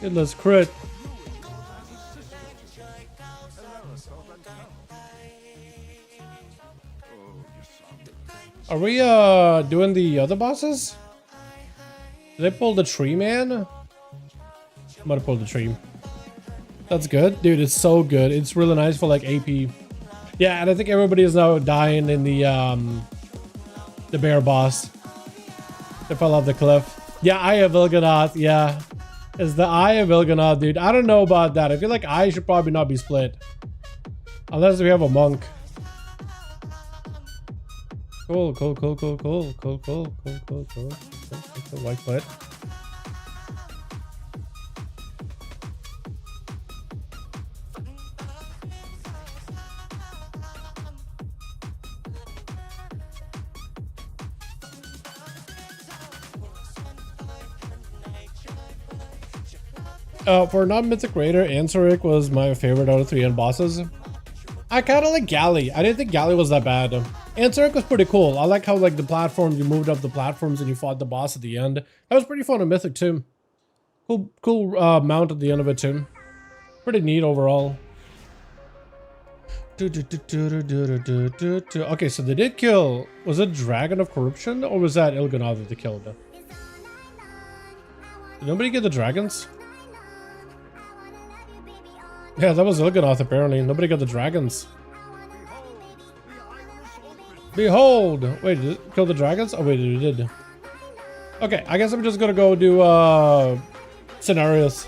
Let's crit. Are we doing the other bosses? Did they pull the tree man? I'm gonna pull the tree. That's good. Dude, it's so good. It's really nice for like AP. Yeah, and I think everybody is now dying in the bear boss. They fell off the cliff. Yeah, Eye of Il'gynoth. Yeah. It's the Eye of Il'gynoth, dude. I don't know about that. I feel like Eye should probably not be split. Unless we have a monk. Cool. White foot. For non-mythic raider, Ansaric was my favorite out of 3 end bosses. I kind of like Galley. I didn't think Galley was that bad. Ansaric was pretty cool. I like how like the platforms, you moved up the platforms and you fought the boss at the end. That was pretty fun in Mythic too. Cool mount at the end of it too. Pretty neat overall. Okay, so they did kill. Was it Dragon of Corruption or was that Il'gynoth that they killed? Did nobody get the dragons? Yeah, that was Il'gynoth apparently. Nobody got the dragons. Behold! Wait, did it kill the dragons? Oh wait, it did. Okay, I guess I'm just gonna go do scenarios.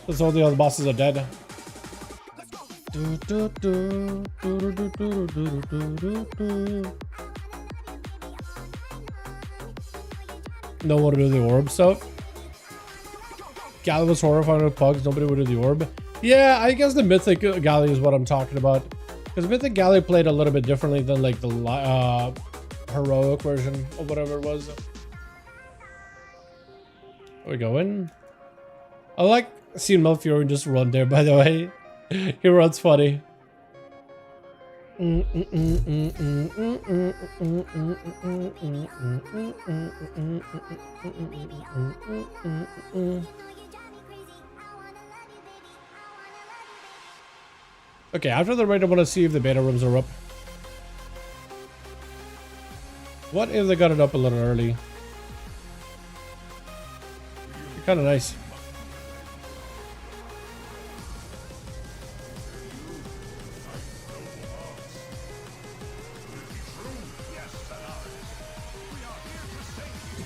Because all the other bosses are dead. No one to do the orb stuff. Galley was horrifying with pugs, nobody would do the orb. Yeah, I guess the Mythic Galley is what I'm talking about. Because Mythic Galley played a little bit differently than like the heroic version or whatever it was. Are we going? I like seeing Malfurion just run there, by the way. He runs funny. Okay, after the raid, I want to see if the beta rooms are up. What if they got it up a little early? Kind of nice.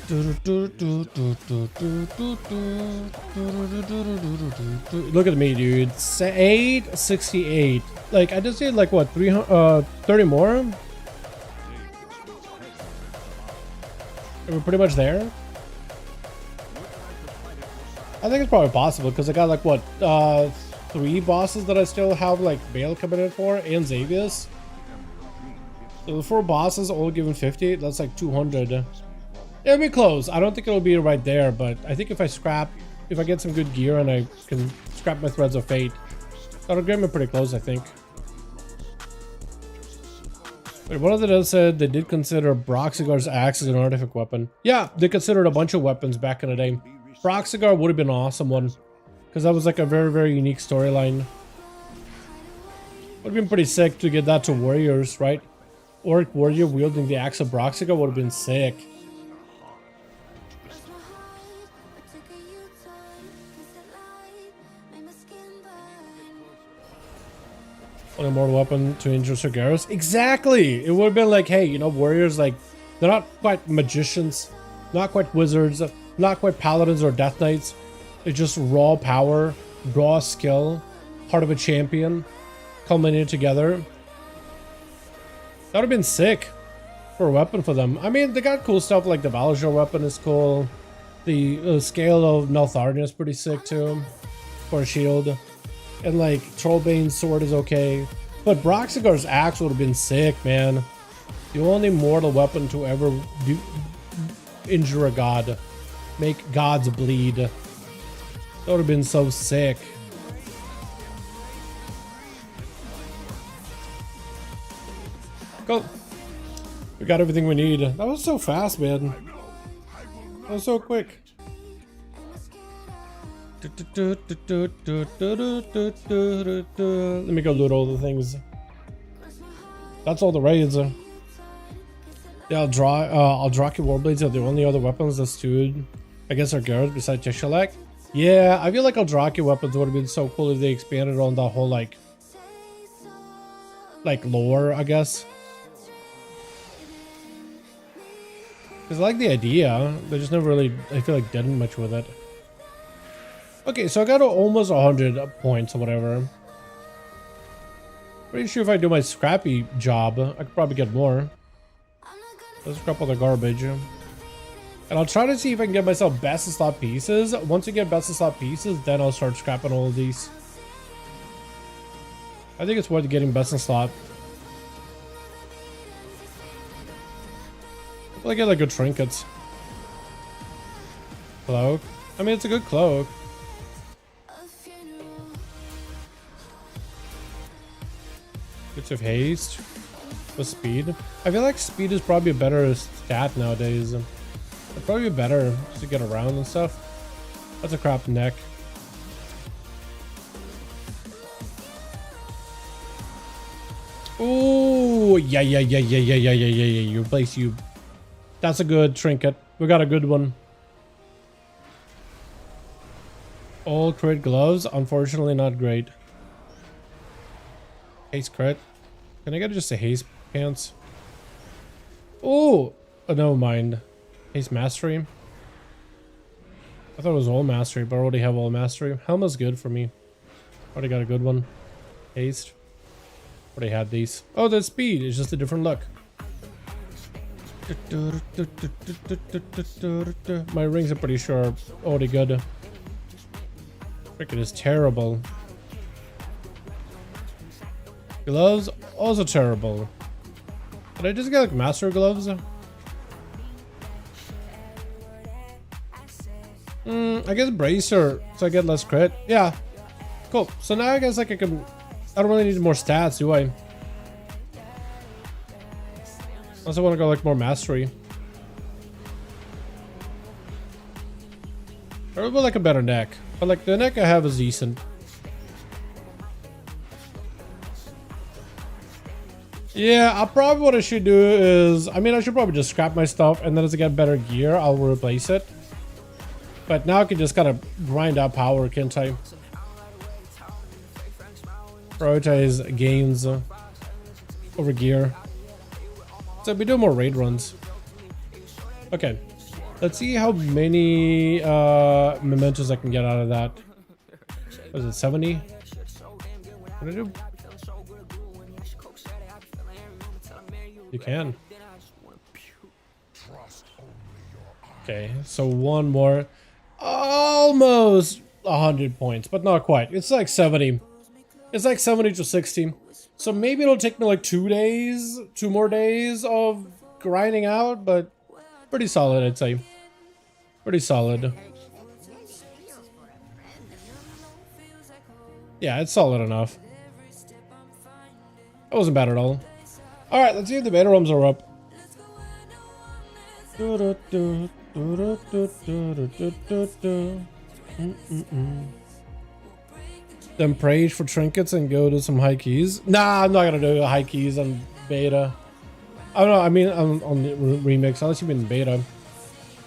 Look at me, dude. 868. Like I just did like what 30 more. And we're pretty much there. I think it's probably possible because I got like what 3 bosses that I still have like bail coming in for and Xavius. So the 4 bosses all given 50. That's like 200. It'll be close. I don't think it'll be right there, but I think if I get some good gear and I can scrap my Threads of Fate, that'll get me pretty close, I think. Wait, one of the devs said they did consider Broxigar's axe as an artifact weapon. Yeah, they considered a bunch of weapons back in the day. Broxigar would have been an awesome one, because that was like a very, very unique storyline. Would have been pretty sick to get that to warriors, right? Orc warrior wielding the axe of Broxigar would have been sick. Only mortal weapon to injure Sargeras. Exactly! It would have been like, hey, you know, warriors, like, they're not quite magicians, not quite wizards, not quite paladins or death knights. It's just raw power, raw skill, heart of a champion, culminated together. That would have been sick for a weapon for them. I mean, they got cool stuff like the Valijor weapon is cool. The scale of Neltharnia is pretty sick too, for a shield. And like Trollbane's sword is okay, but Broxigar's axe would have been sick, man. The only mortal weapon to ever injure a god, make gods bleed. That would have been so sick. Cool. We got everything we need. That was so fast, man. That was so quick. Let me go loot all the things. That's all the raids. Yeah, Aldraki Warblades are the only other weapons that stood against our guards besides Tishalak. Yeah, I feel like Aldraki weapons would have been so cool if they expanded on the whole like lore, I guess. Because I like the idea, they just never really, I feel like, did much with it. Okay, so I got to almost 100 points or whatever. Pretty sure if I do my scrappy job, I could probably get more. Let's scrap all the garbage. And I'll try to see if I can get myself best in slot pieces. Once I get best in slot pieces, then I'll start scrapping all of these. I think it's worth getting best in slot. Well, I get like good trinkets. Cloak. I mean, it's a good cloak. Bits of haste with speed. I feel like speed is probably a better stat nowadays. It'd probably be better just to get around and stuff. That's a crap neck. Oh yeah. You place you. That's a good trinket. We got a good one. All crit gloves, unfortunately not great. Haste crit. Can I get just a haste pants? Oh, never mind. Haste mastery. I thought it was all mastery, but I already have all mastery. Helma's good for me. Already got a good one. Haste. Already had these. Oh, the speed is just a different look. My rings are pretty sure already good. Freaking is terrible. Gloves also terrible. Did I just get like master gloves? I guess bracer, so I get less crit. Yeah, cool. So now I guess like I don't really need more stats, do I? Unless I want to go like more mastery. Or with like a better neck. But like the neck I have is decent. Yeah, probably what I should do is, I mean, I should probably just scrap my stuff, and then as I get better gear, I'll replace it. But now I can just kind of grind out power, can't I? Prioritize gains over gear. So we do more raid runs. Okay, let's see how many mementos I can get out of that. What is it, 70? What did I do? You can. Okay, so one more. Almost 100 points, but not quite. It's like 70. It's like 70 to 60. So maybe it'll take me like 2 days, 2 more days of grinding out, but pretty solid, I'd say. Pretty solid. Yeah, it's solid enough. That wasn't bad at all. All right, let's see if the beta ROMs are up. Then praise for trinkets and go to some high keys. Nah, I'm not gonna do high keys on beta. I don't know. I mean, on the remix, unless you mean beta.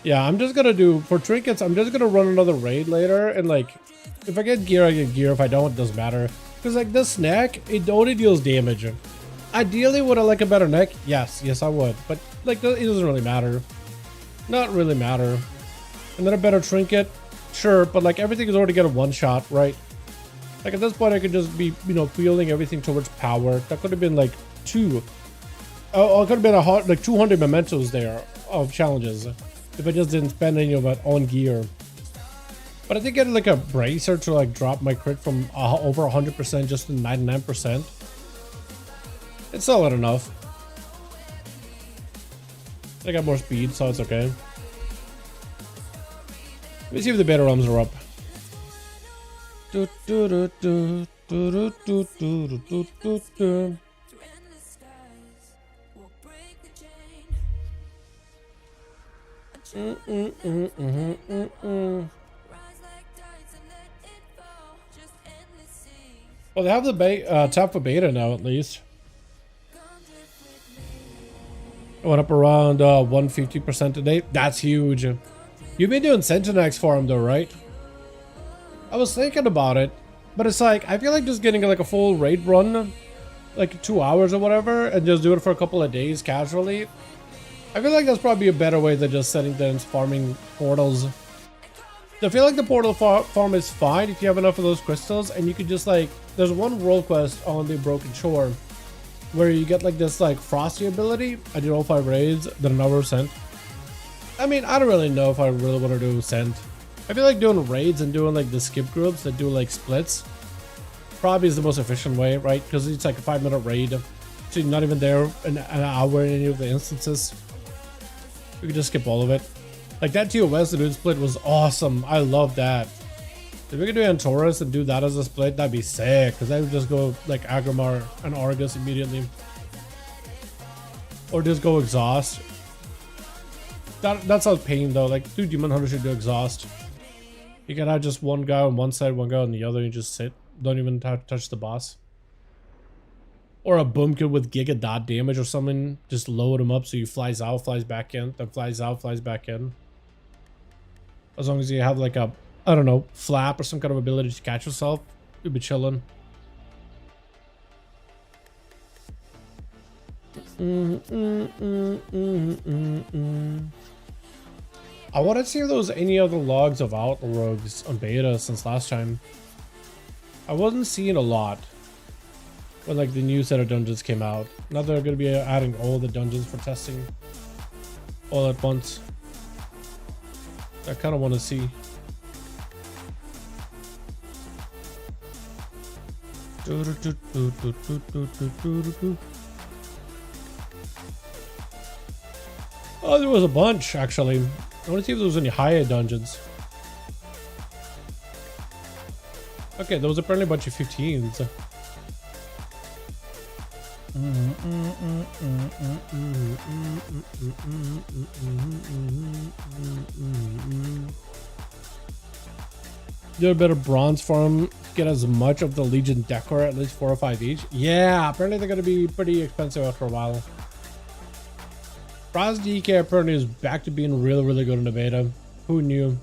Yeah, I'm just gonna do for trinkets. I'm just gonna run another raid later, and like, if I get gear, I get gear. If I don't, it doesn't matter. Because like this neck, it only deals damage. Ideally, would I like a better neck? Yes, I would. But like, it doesn't really matter. Not really matter. And then a better trinket, sure. But like, everything is already getting one shot, right? Like at this point, I could just be, you know, fielding everything towards power. That could have been like two. Oh, it could have been like 200 mementos there of challenges if I just didn't spend any of it on gear. But I did get like a bracer to like drop my crit from over 100% just to 99%. It's still not enough. I got more speed, so it's okay. Let me see if the beta ROMs are up. Well, they have the tap for beta now, at least. It went up around 150% today. That's huge. You've been doing Sentinex for him though, right? I was thinking about it, but it's like, I feel like just getting like a full raid run, like 2 hours or whatever, and just do it for a couple of days casually. I feel like that's probably a better way than just sitting there and farming portals. I feel like the portal farm is fine if you have enough of those crystals, and you could just like, there's one world quest on the Broken Shore where you get like this like frosty ability. I did all 5 raids, then another sent. I mean, I don't really know if I really want to do sent. I feel like doing raids and doing like the skip groups that do like splits probably is the most efficient way, right? Because it's like a 5-minute raid, so you're not even there an hour in any of the instances. We could just skip all of it. Like that TOS, the dude split was awesome. I love that. If we could do Antorus and do that as a split, that'd be sick. Because I would just go like Agrimar and Argus immediately. Or just go Exhaust. That sounds pain though. Like, dude, Demon Hunter should do Exhaust. You can have just one guy on one side, one guy on the other, and just sit. Don't even touch the boss. Or a boom kit with giga dot damage or something. Just load him up so he flies out, flies back in, then flies out, flies back in. As long as you have like a, I don't know, flap or some kind of ability to catch yourself, you'll be chilling. I want to see if there was any other logs of Outlaw Rogues on beta since last time. I wasn't seeing a lot when like the new set of dungeons came out. Now they're going to be adding all the dungeons for testing all at once. I kind of want to see. Oh, there was a bunch actually. I want to see if there was any higher dungeons. Okay, there was apparently a bunch of 15s. Do a bit of bronze farm, get as much of the Legion decor, at least 4 or 5 each. Yeah, apparently they're going to be pretty expensive after a while. Bronze DK apparently is back to being really, really good in the beta. Who knew?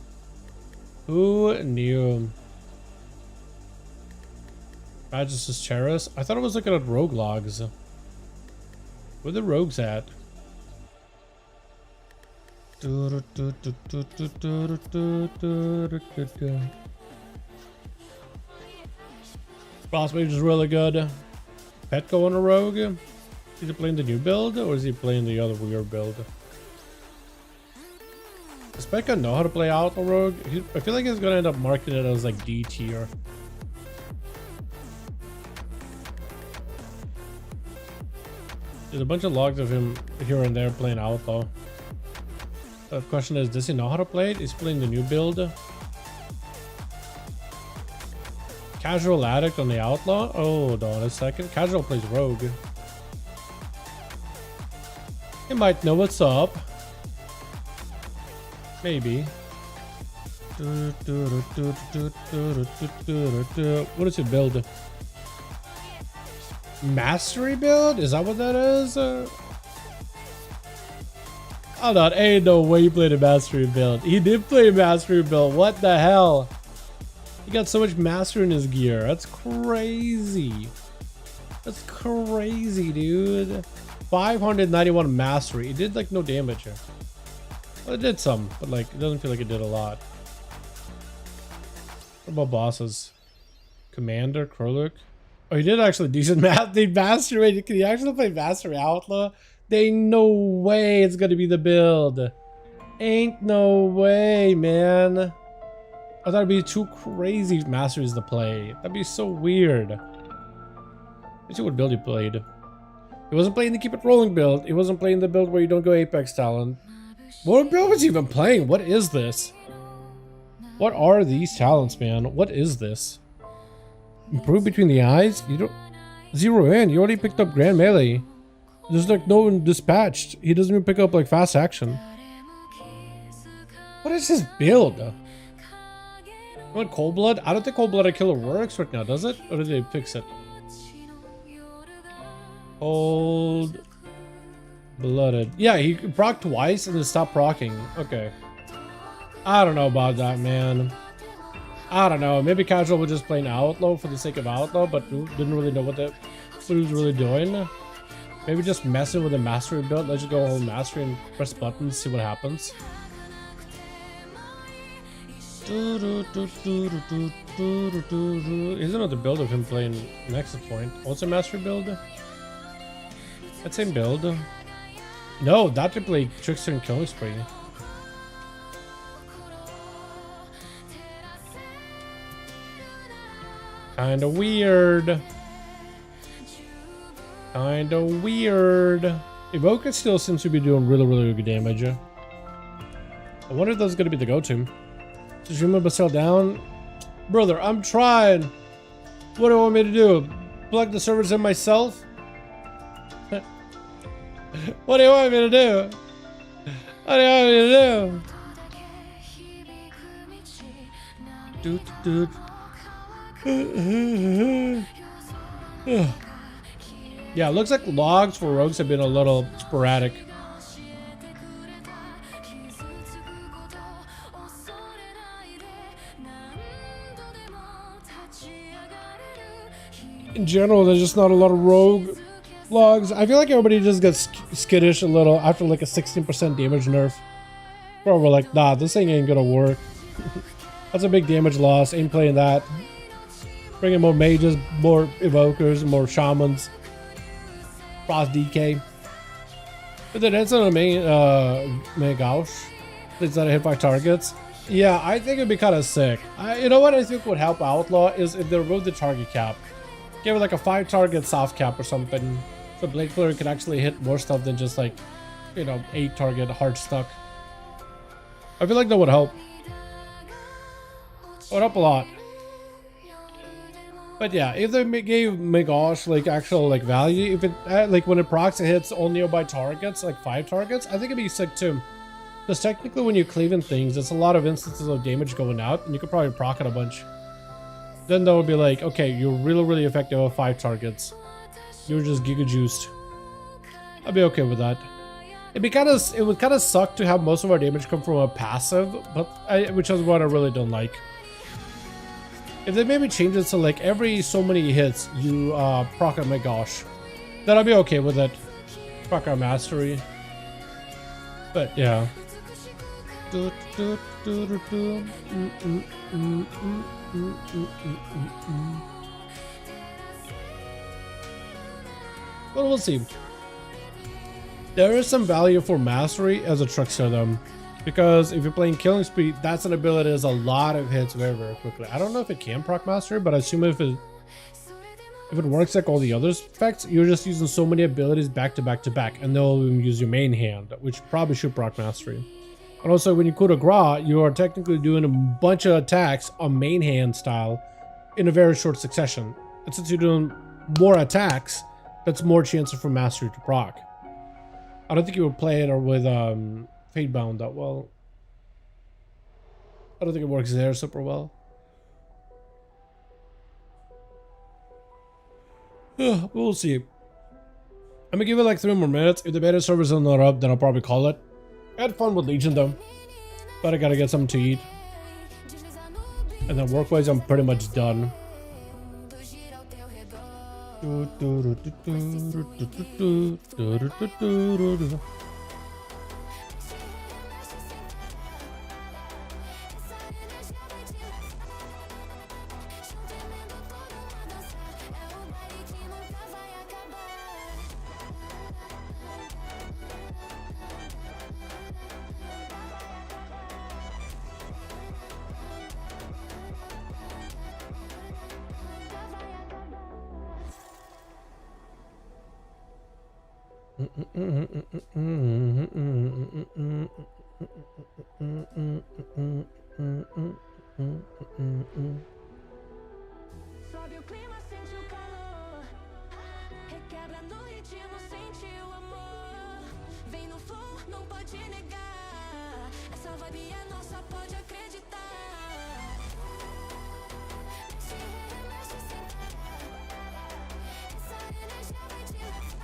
Who knew? Magus' Cheris? I thought I was looking at rogue logs. Where the rogues at? Boss Mage is really good. Petco on a rogue? Is he playing the new build or is he playing the other weird build? Does Petco know how to play Outlaw Rogue? I feel like he's gonna end up marking it as like D tier. There's a bunch of logs of him here and there playing Outlaw. The question is, does he know how to play it? Is he playing the new build? Casual Addict on the Outlaw? Oh, hold on a second. Casual plays Rogue. He might know what's up. Maybe. What does it build? Mastery build? Is that what that is? Oh no, ain't no way he played a mastery build. He did play a mastery build. What the hell? He got so much mastery in his gear. That's crazy. That's crazy, dude. 591 mastery. It did like no damage here. Well, it did some, but like it doesn't feel like it did a lot. What about bosses? Commander, Kroluk. Oh, he did actually decent math. They mastery. Can he actually play mastery outlaw? They ain't no way it's gonna be the build. Ain't no way, man. I thought it'd be too crazy masteries to play. That'd be so weird. Let's see what build he played. He wasn't playing the keep it rolling build. He wasn't playing the build where you don't go Apex talent. What build was he even playing? What is this? What are these talents, man? What is this? Improve between the eyes? You don't... Zero in. You already picked up Grand Melee. There's like no one dispatched. He doesn't even pick up like fast action. What is his build? What, Cold Blood? I don't think Cold Blood Killer works right now, does it? Or did they fix it? Cold Blooded. Yeah, he proc twice and then stopped procking. Okay. I don't know about that, man. I don't know. Maybe Casual was just playing Outlaw for the sake of Outlaw, but didn't really know what he was really doing. Maybe just messing with the mastery build. Let's just go home mastery and press buttons, see what happens. Here's another build of him playing Nexus Point. Also mastery build? That same build? No, that to play Trickster and Killing Spree. Kinda weird. Kinda weird. Evoker still seems to be doing really good damage. I wonder if that's gonna be the go-to. Does Yuma sell down? Brother, I'm trying. What do you want me to do? Plug the servers in myself? What do you want me to do? What do you want me to do? Yeah, it looks like logs for rogues have been a little sporadic. In general, there's just not a lot of rogue logs. I feel like everybody just gets skittish a little after like a 16% damage nerf. Bro, we're like, nah, this thing ain't gonna work. That's a big damage loss. Ain't playing that. Bringing more mages, more evokers, more shamans. Cross DK. But then it's on a main Megaush. Things that hit by targets. Yeah, I think it'd be kind of sick. You know what I think would help Outlaw is if they remove the target cap. Give it like a 5 target soft cap or something. So Blade Player can actually hit more stuff than just like, you know, 8 target hard stuck. I feel like that would help. It would help a lot. But yeah, if they gave Megosh like actual like value, if it like when it procs it hits all nearby targets, like 5 targets, I think it'd be sick too. Because technically when you're cleaving things, it's a lot of instances of damage going out, and you could probably proc it a bunch. Then that would be like, okay, you're really effective at 5 targets. You're just giga juiced. I'd be okay with that. It would kind of suck to have most of our damage come from a passive, but which is what I really don't like. If they maybe change it to like every so many hits you proc a Megosh, then I'd be okay with it. Proc our mastery. But yeah. Well, we'll see. There is some value for mastery as a trickster though, because if you're playing Killing Spree, that's an ability that does a lot of hits very quickly. I don't know if it can proc mastery, but I assume if it works like all the other effects, you're just using so many abilities back to back, and they'll even use your main hand, which probably should proc mastery. And also when you coup de grace, you are technically doing a bunch of attacks on main hand style in a very short succession. And since you're doing more attacks, that's more chances for mastery to proc. I don't think you would play it or with Fatebound that well. I don't think it works there super well. We'll see. I'm gonna give it like 3 more minutes. If the beta servers are not up, then I'll probably call it. I had fun with Legion though, but I gotta get something to eat. And then work-wise, I'm pretty much done. Sobe o clima, sente o calor. Requebra no ritmo, sente o amor. Vem no flow, não pode negar. Essa vibe é nossa, pode acreditar. Mexe, mexe, essa energia vai te levar.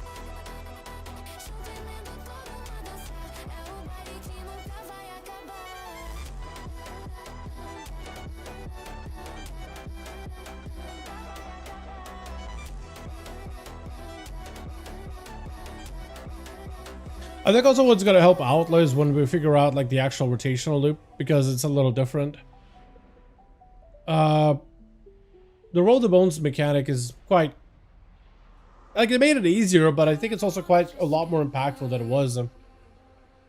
Chovendo todo uma dança. É o baile que nunca vai acabar. I think also what's going to help out is when we figure out like the actual rotational loop, because it's a little different. The roll the bones mechanic is quite, like, it made it easier, but I think it's also quite a lot more impactful than it was.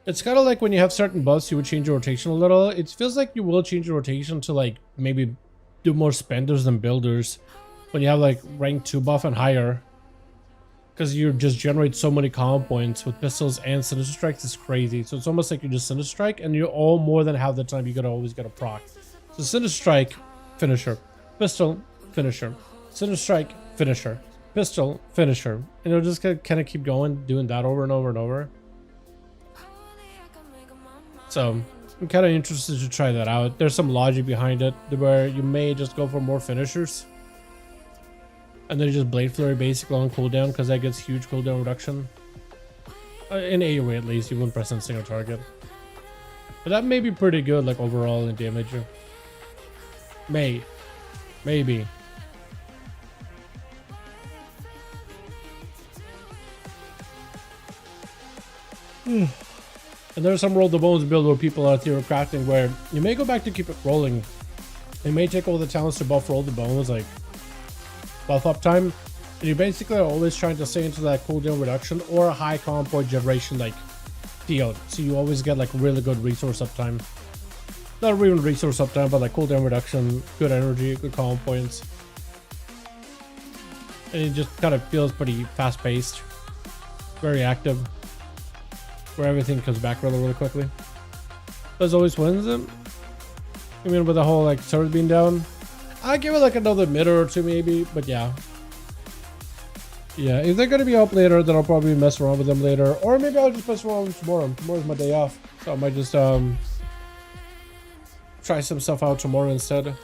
It's kind of like when you have certain buffs, you would change your rotation a little. It feels like you will change your rotation to like maybe do more spenders than builders when you have like rank 2 buff and higher. Because you just generate so many combo points with pistols and Sinister Strikes, is crazy. So it's almost like you just Sinister Strike, and you're all more than half the time you gotta always get a proc. So Sinister Strike, finisher. Pistol, finisher. Sinister Strike, finisher. Pistol, finisher. And it'll just kind of keep going, doing that over and over and over. So I'm kind of interested to try that out. There's some logic behind it, where you may just go for more finishers. And then just Blade Flurry basically on cooldown, because that gets huge cooldown reduction. In AoE at least, you wouldn't press on single target. But that may be pretty good, like overall in damage. Maybe. And there's some roll the bones build where people are theory crafting where you may go back to keep it rolling. It may take all the talents to buff roll the bones, like buff up time, and you basically are always trying to stay into that cooldown reduction or a high combo point generation like field, so you always get like really good resource uptime. Not even resource uptime, but like cooldown reduction, good energy, good combo points, and it just kind of feels pretty fast paced, very active, where everything comes back really quickly. As always wins them. I mean, with the whole like servers being down, I'll give it like another minute or two maybe, but yeah. Yeah, if they're gonna be up later, then I'll probably mess around with them later. Or maybe I'll just mess around with them tomorrow. Tomorrow's my day off. So I might just try some stuff out tomorrow instead.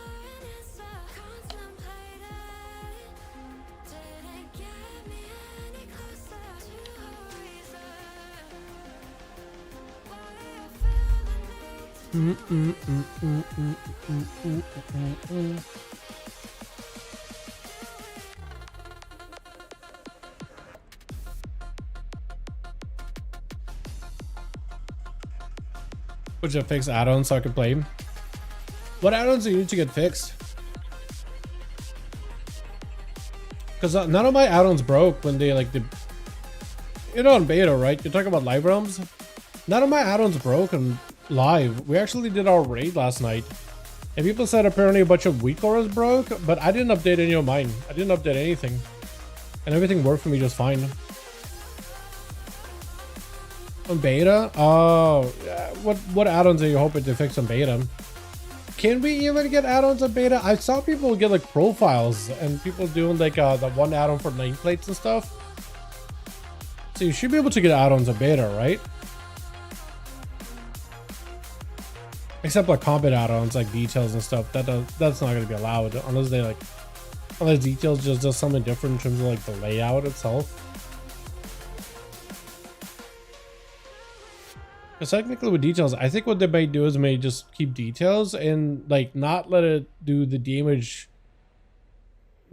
Would you fix add-ons so I can play? What add-ons do you need to get fixed? Because none of my add-ons broke when they like you know, in beta, right? You're talking about live realms. None of my add-ons broke and live. We actually did our raid last night, and people said apparently a bunch of weak auras broke, but I didn't update any of mine. I didn't update anything, and everything worked for me just fine. On beta? Oh, what add-ons are you hoping to fix on beta? Can we even get add-ons on beta? I saw people get like profiles and people doing like the one add-on for nameplates and stuff. So you should be able to get add-ons of beta, right? Except like combat add-ons like details and stuff. That's not gonna be allowed unless they like, unless details just does something different in terms of like the layout itself. Because technically with details, I think what they may do is may just keep details and like not let it do the damage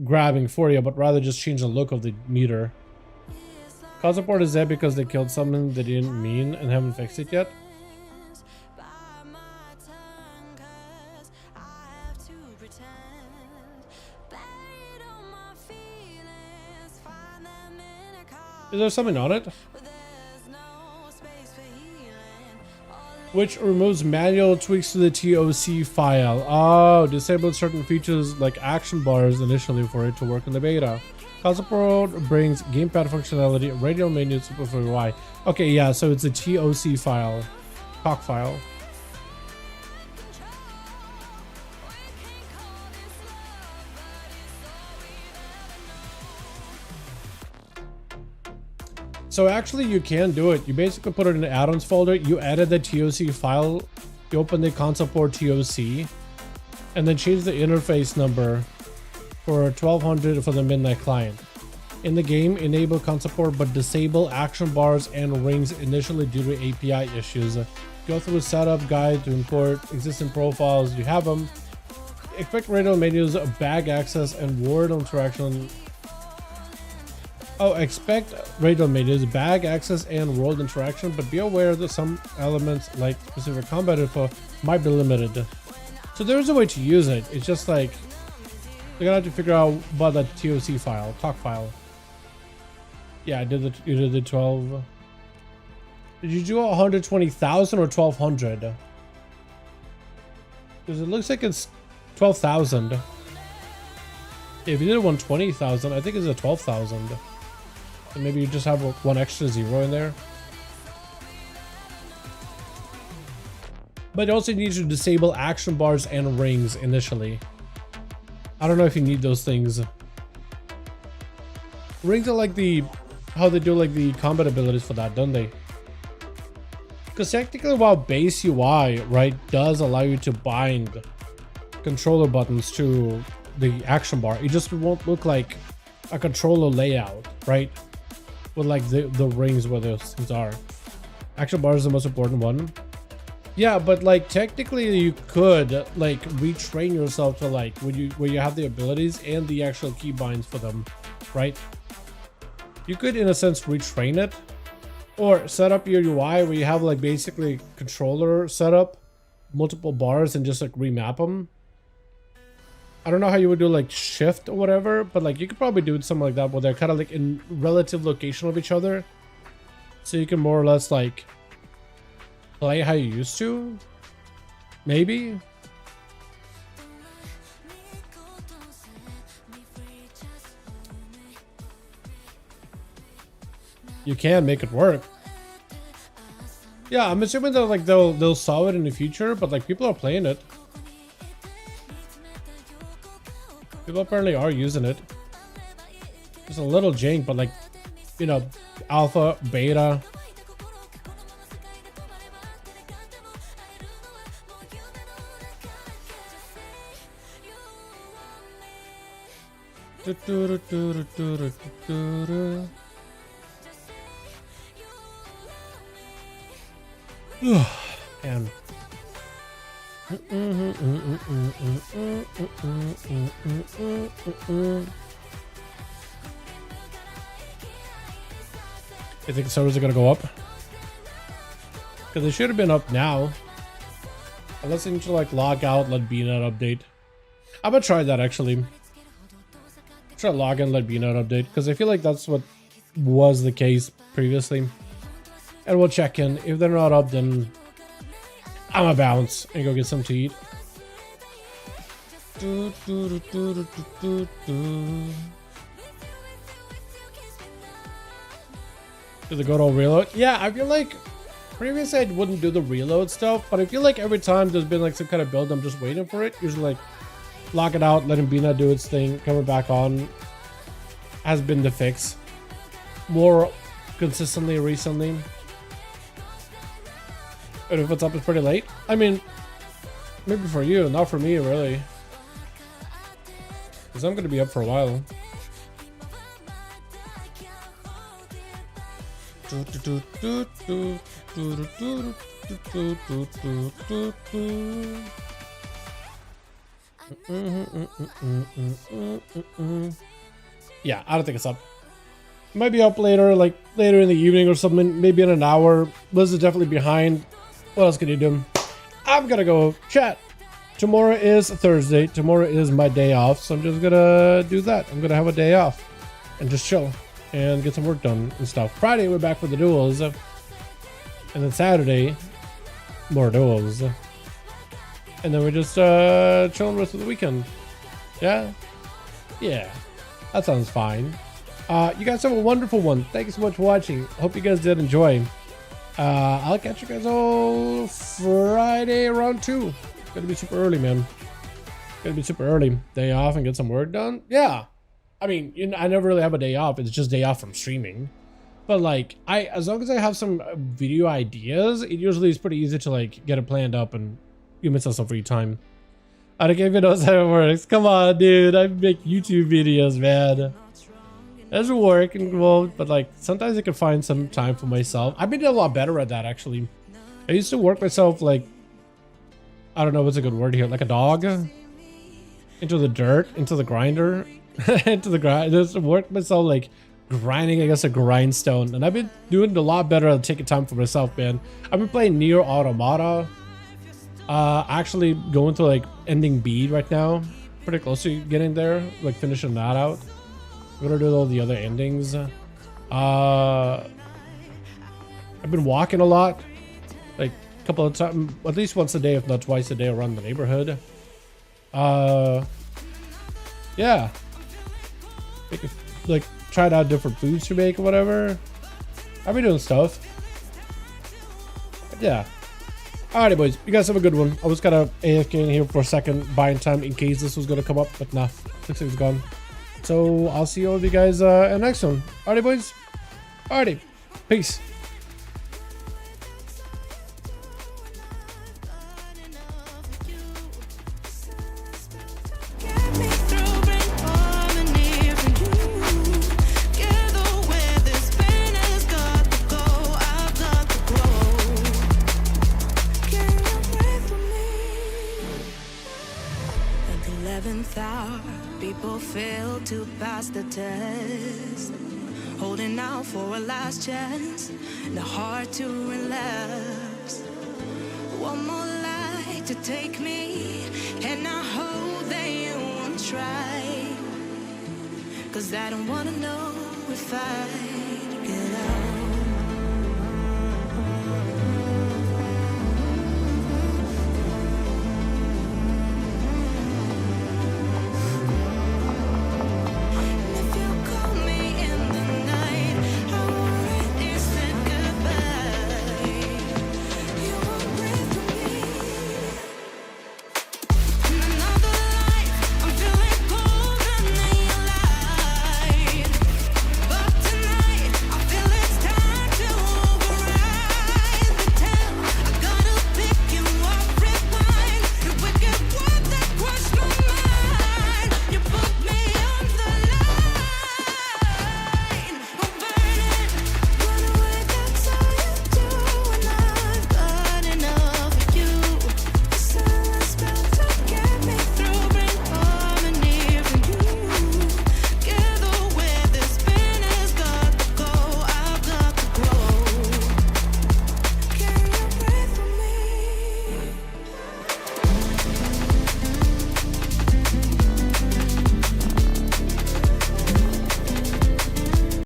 grabbing for you, but rather just change the look of the meter. Cause support is there because they killed something they didn't mean and haven't fixed it yet. Is there something on it? Which removes manual tweaks to the TOC file. Oh, disabled certain features like action bars initially for it to work in the beta. Support brings gamepad functionality, radial menu support for UI. Okay, yeah, so it's a TOC file, TOC file. So actually you can do it. You basically put it in the add-ons folder, you edit the TOC file, you open the console port TOC, and then change the interface number for 1200 for the Midnight client. In the game, enable console port but disable action bars and rings initially due to API issues. Go through a setup guide to import existing profiles, you have them. Expect radial menus, bag access, and word interaction. Oh, expect radial menus, bag access, and world interaction, but be aware that some elements like specific combat info might be limited. So there's a way to use it. It's just like you're gonna have to figure out about the TOC file, TOC file. Yeah, you did the 12. Did you do 120,000 or 1200? Because it looks like it's 12,000. If you did 120,000, I think it's a 12,000. And maybe you just have one extra zero in there. But you also need to disable action bars and rings initially. I don't know if you need those things. Rings are like how they do like the combat abilities for that, don't they? Because technically while base UI, right, does allow you to bind controller buttons to the action bar, it just won't look like a controller layout, right? With like the rings where those things are. Action bar is the most important one. Yeah, but like technically you could like retrain yourself to like where you have the abilities and the actual keybinds for them, right? You could in a sense retrain it or set up your UI where you have like basically controller setup, multiple bars, and just like remap them. I don't know how you would do like shift or whatever, but like you could probably do something like that where they're kind of like in relative location of each other. So you can more or less like play how you used to. Maybe. You can make it work. Yeah, I'm assuming that like they'll solve it in the future, but like people are playing it. People apparently are using it. It's a little jank, but like, you know, alpha, beta. And I think the servers are gonna go up because they should have been up now, unless they need to like log out, let BNet update. I'm gonna try that actually. Try log in, let BNet update, because I feel like that's what was the case previously. And we'll check in. If they're not up, then I'm gonna bounce and go get some to eat. Do the good old reload? Yeah, I feel like previously I wouldn't do the reload stuff, but I feel like every time there's been like some kind of build, I'm just waiting for it. Usually like lock it out, letting BNet do its thing, come back on has been the fix. More consistently recently. And if it's up, it's pretty late. I mean, maybe for you, not for me, really. Because I'm going to be up for a while. Yeah, I don't think it's up. It might be up later, like later in the evening or something, maybe in an hour. Liz is definitely behind. What else can you do? I'm gonna go chat. Tomorrow is Thursday. Tomorrow is my day off, so I'm just gonna do that. I'm gonna have a day off and just chill and get some work done and stuff. Friday, we're back for the duels. And then Saturday, more duels. And then we're just chilling the rest of the weekend. Yeah? Yeah. That sounds fine. You guys have a wonderful one. Thank you so much for watching. Hope you guys did enjoy. I'll catch you guys all Friday around 2. It's gonna be super early, man. It's gonna be super early. Day off and get some work done. Yeah. I mean, you know, I never really have a day off. It's just day off from streaming. But like, as long as I have some video ideas, it usually is pretty easy to like get it planned up and you miss out some free time. I don't even know how it works. Come on, dude. I make YouTube videos, man. There's work involved, but like sometimes I can find some time for myself. I've been doing a lot better at that, actually. I used to work myself like, I don't know what's a good word here, like a dog into the dirt, into the grinder, into the grind. Just work myself like grinding against a grindstone, and I've been doing a lot better at taking time for myself, man. I've been playing Nier Automata. Actually going to like ending B right now, pretty close to getting there, like finishing that out. I'm gonna do all the other endings. I've been walking a lot, like a couple of times, at least once a day, if not twice a day, around the neighborhood. Yeah, like tried out different foods to make or whatever. I've been doing stuff. But yeah. Alrighty, boys, you guys have a good one. I was kind of AFK in here for a second, buying time in case this was gonna come up, but nah, looks like it's gone. So I'll see all of you guys in the next one. Alrighty, boys. Alrighty, peace. People fail to pass the test, holding out for a last chance, the heart to relapse. One more light to take me, and I hope they won't try, 'cause I don't wanna know if I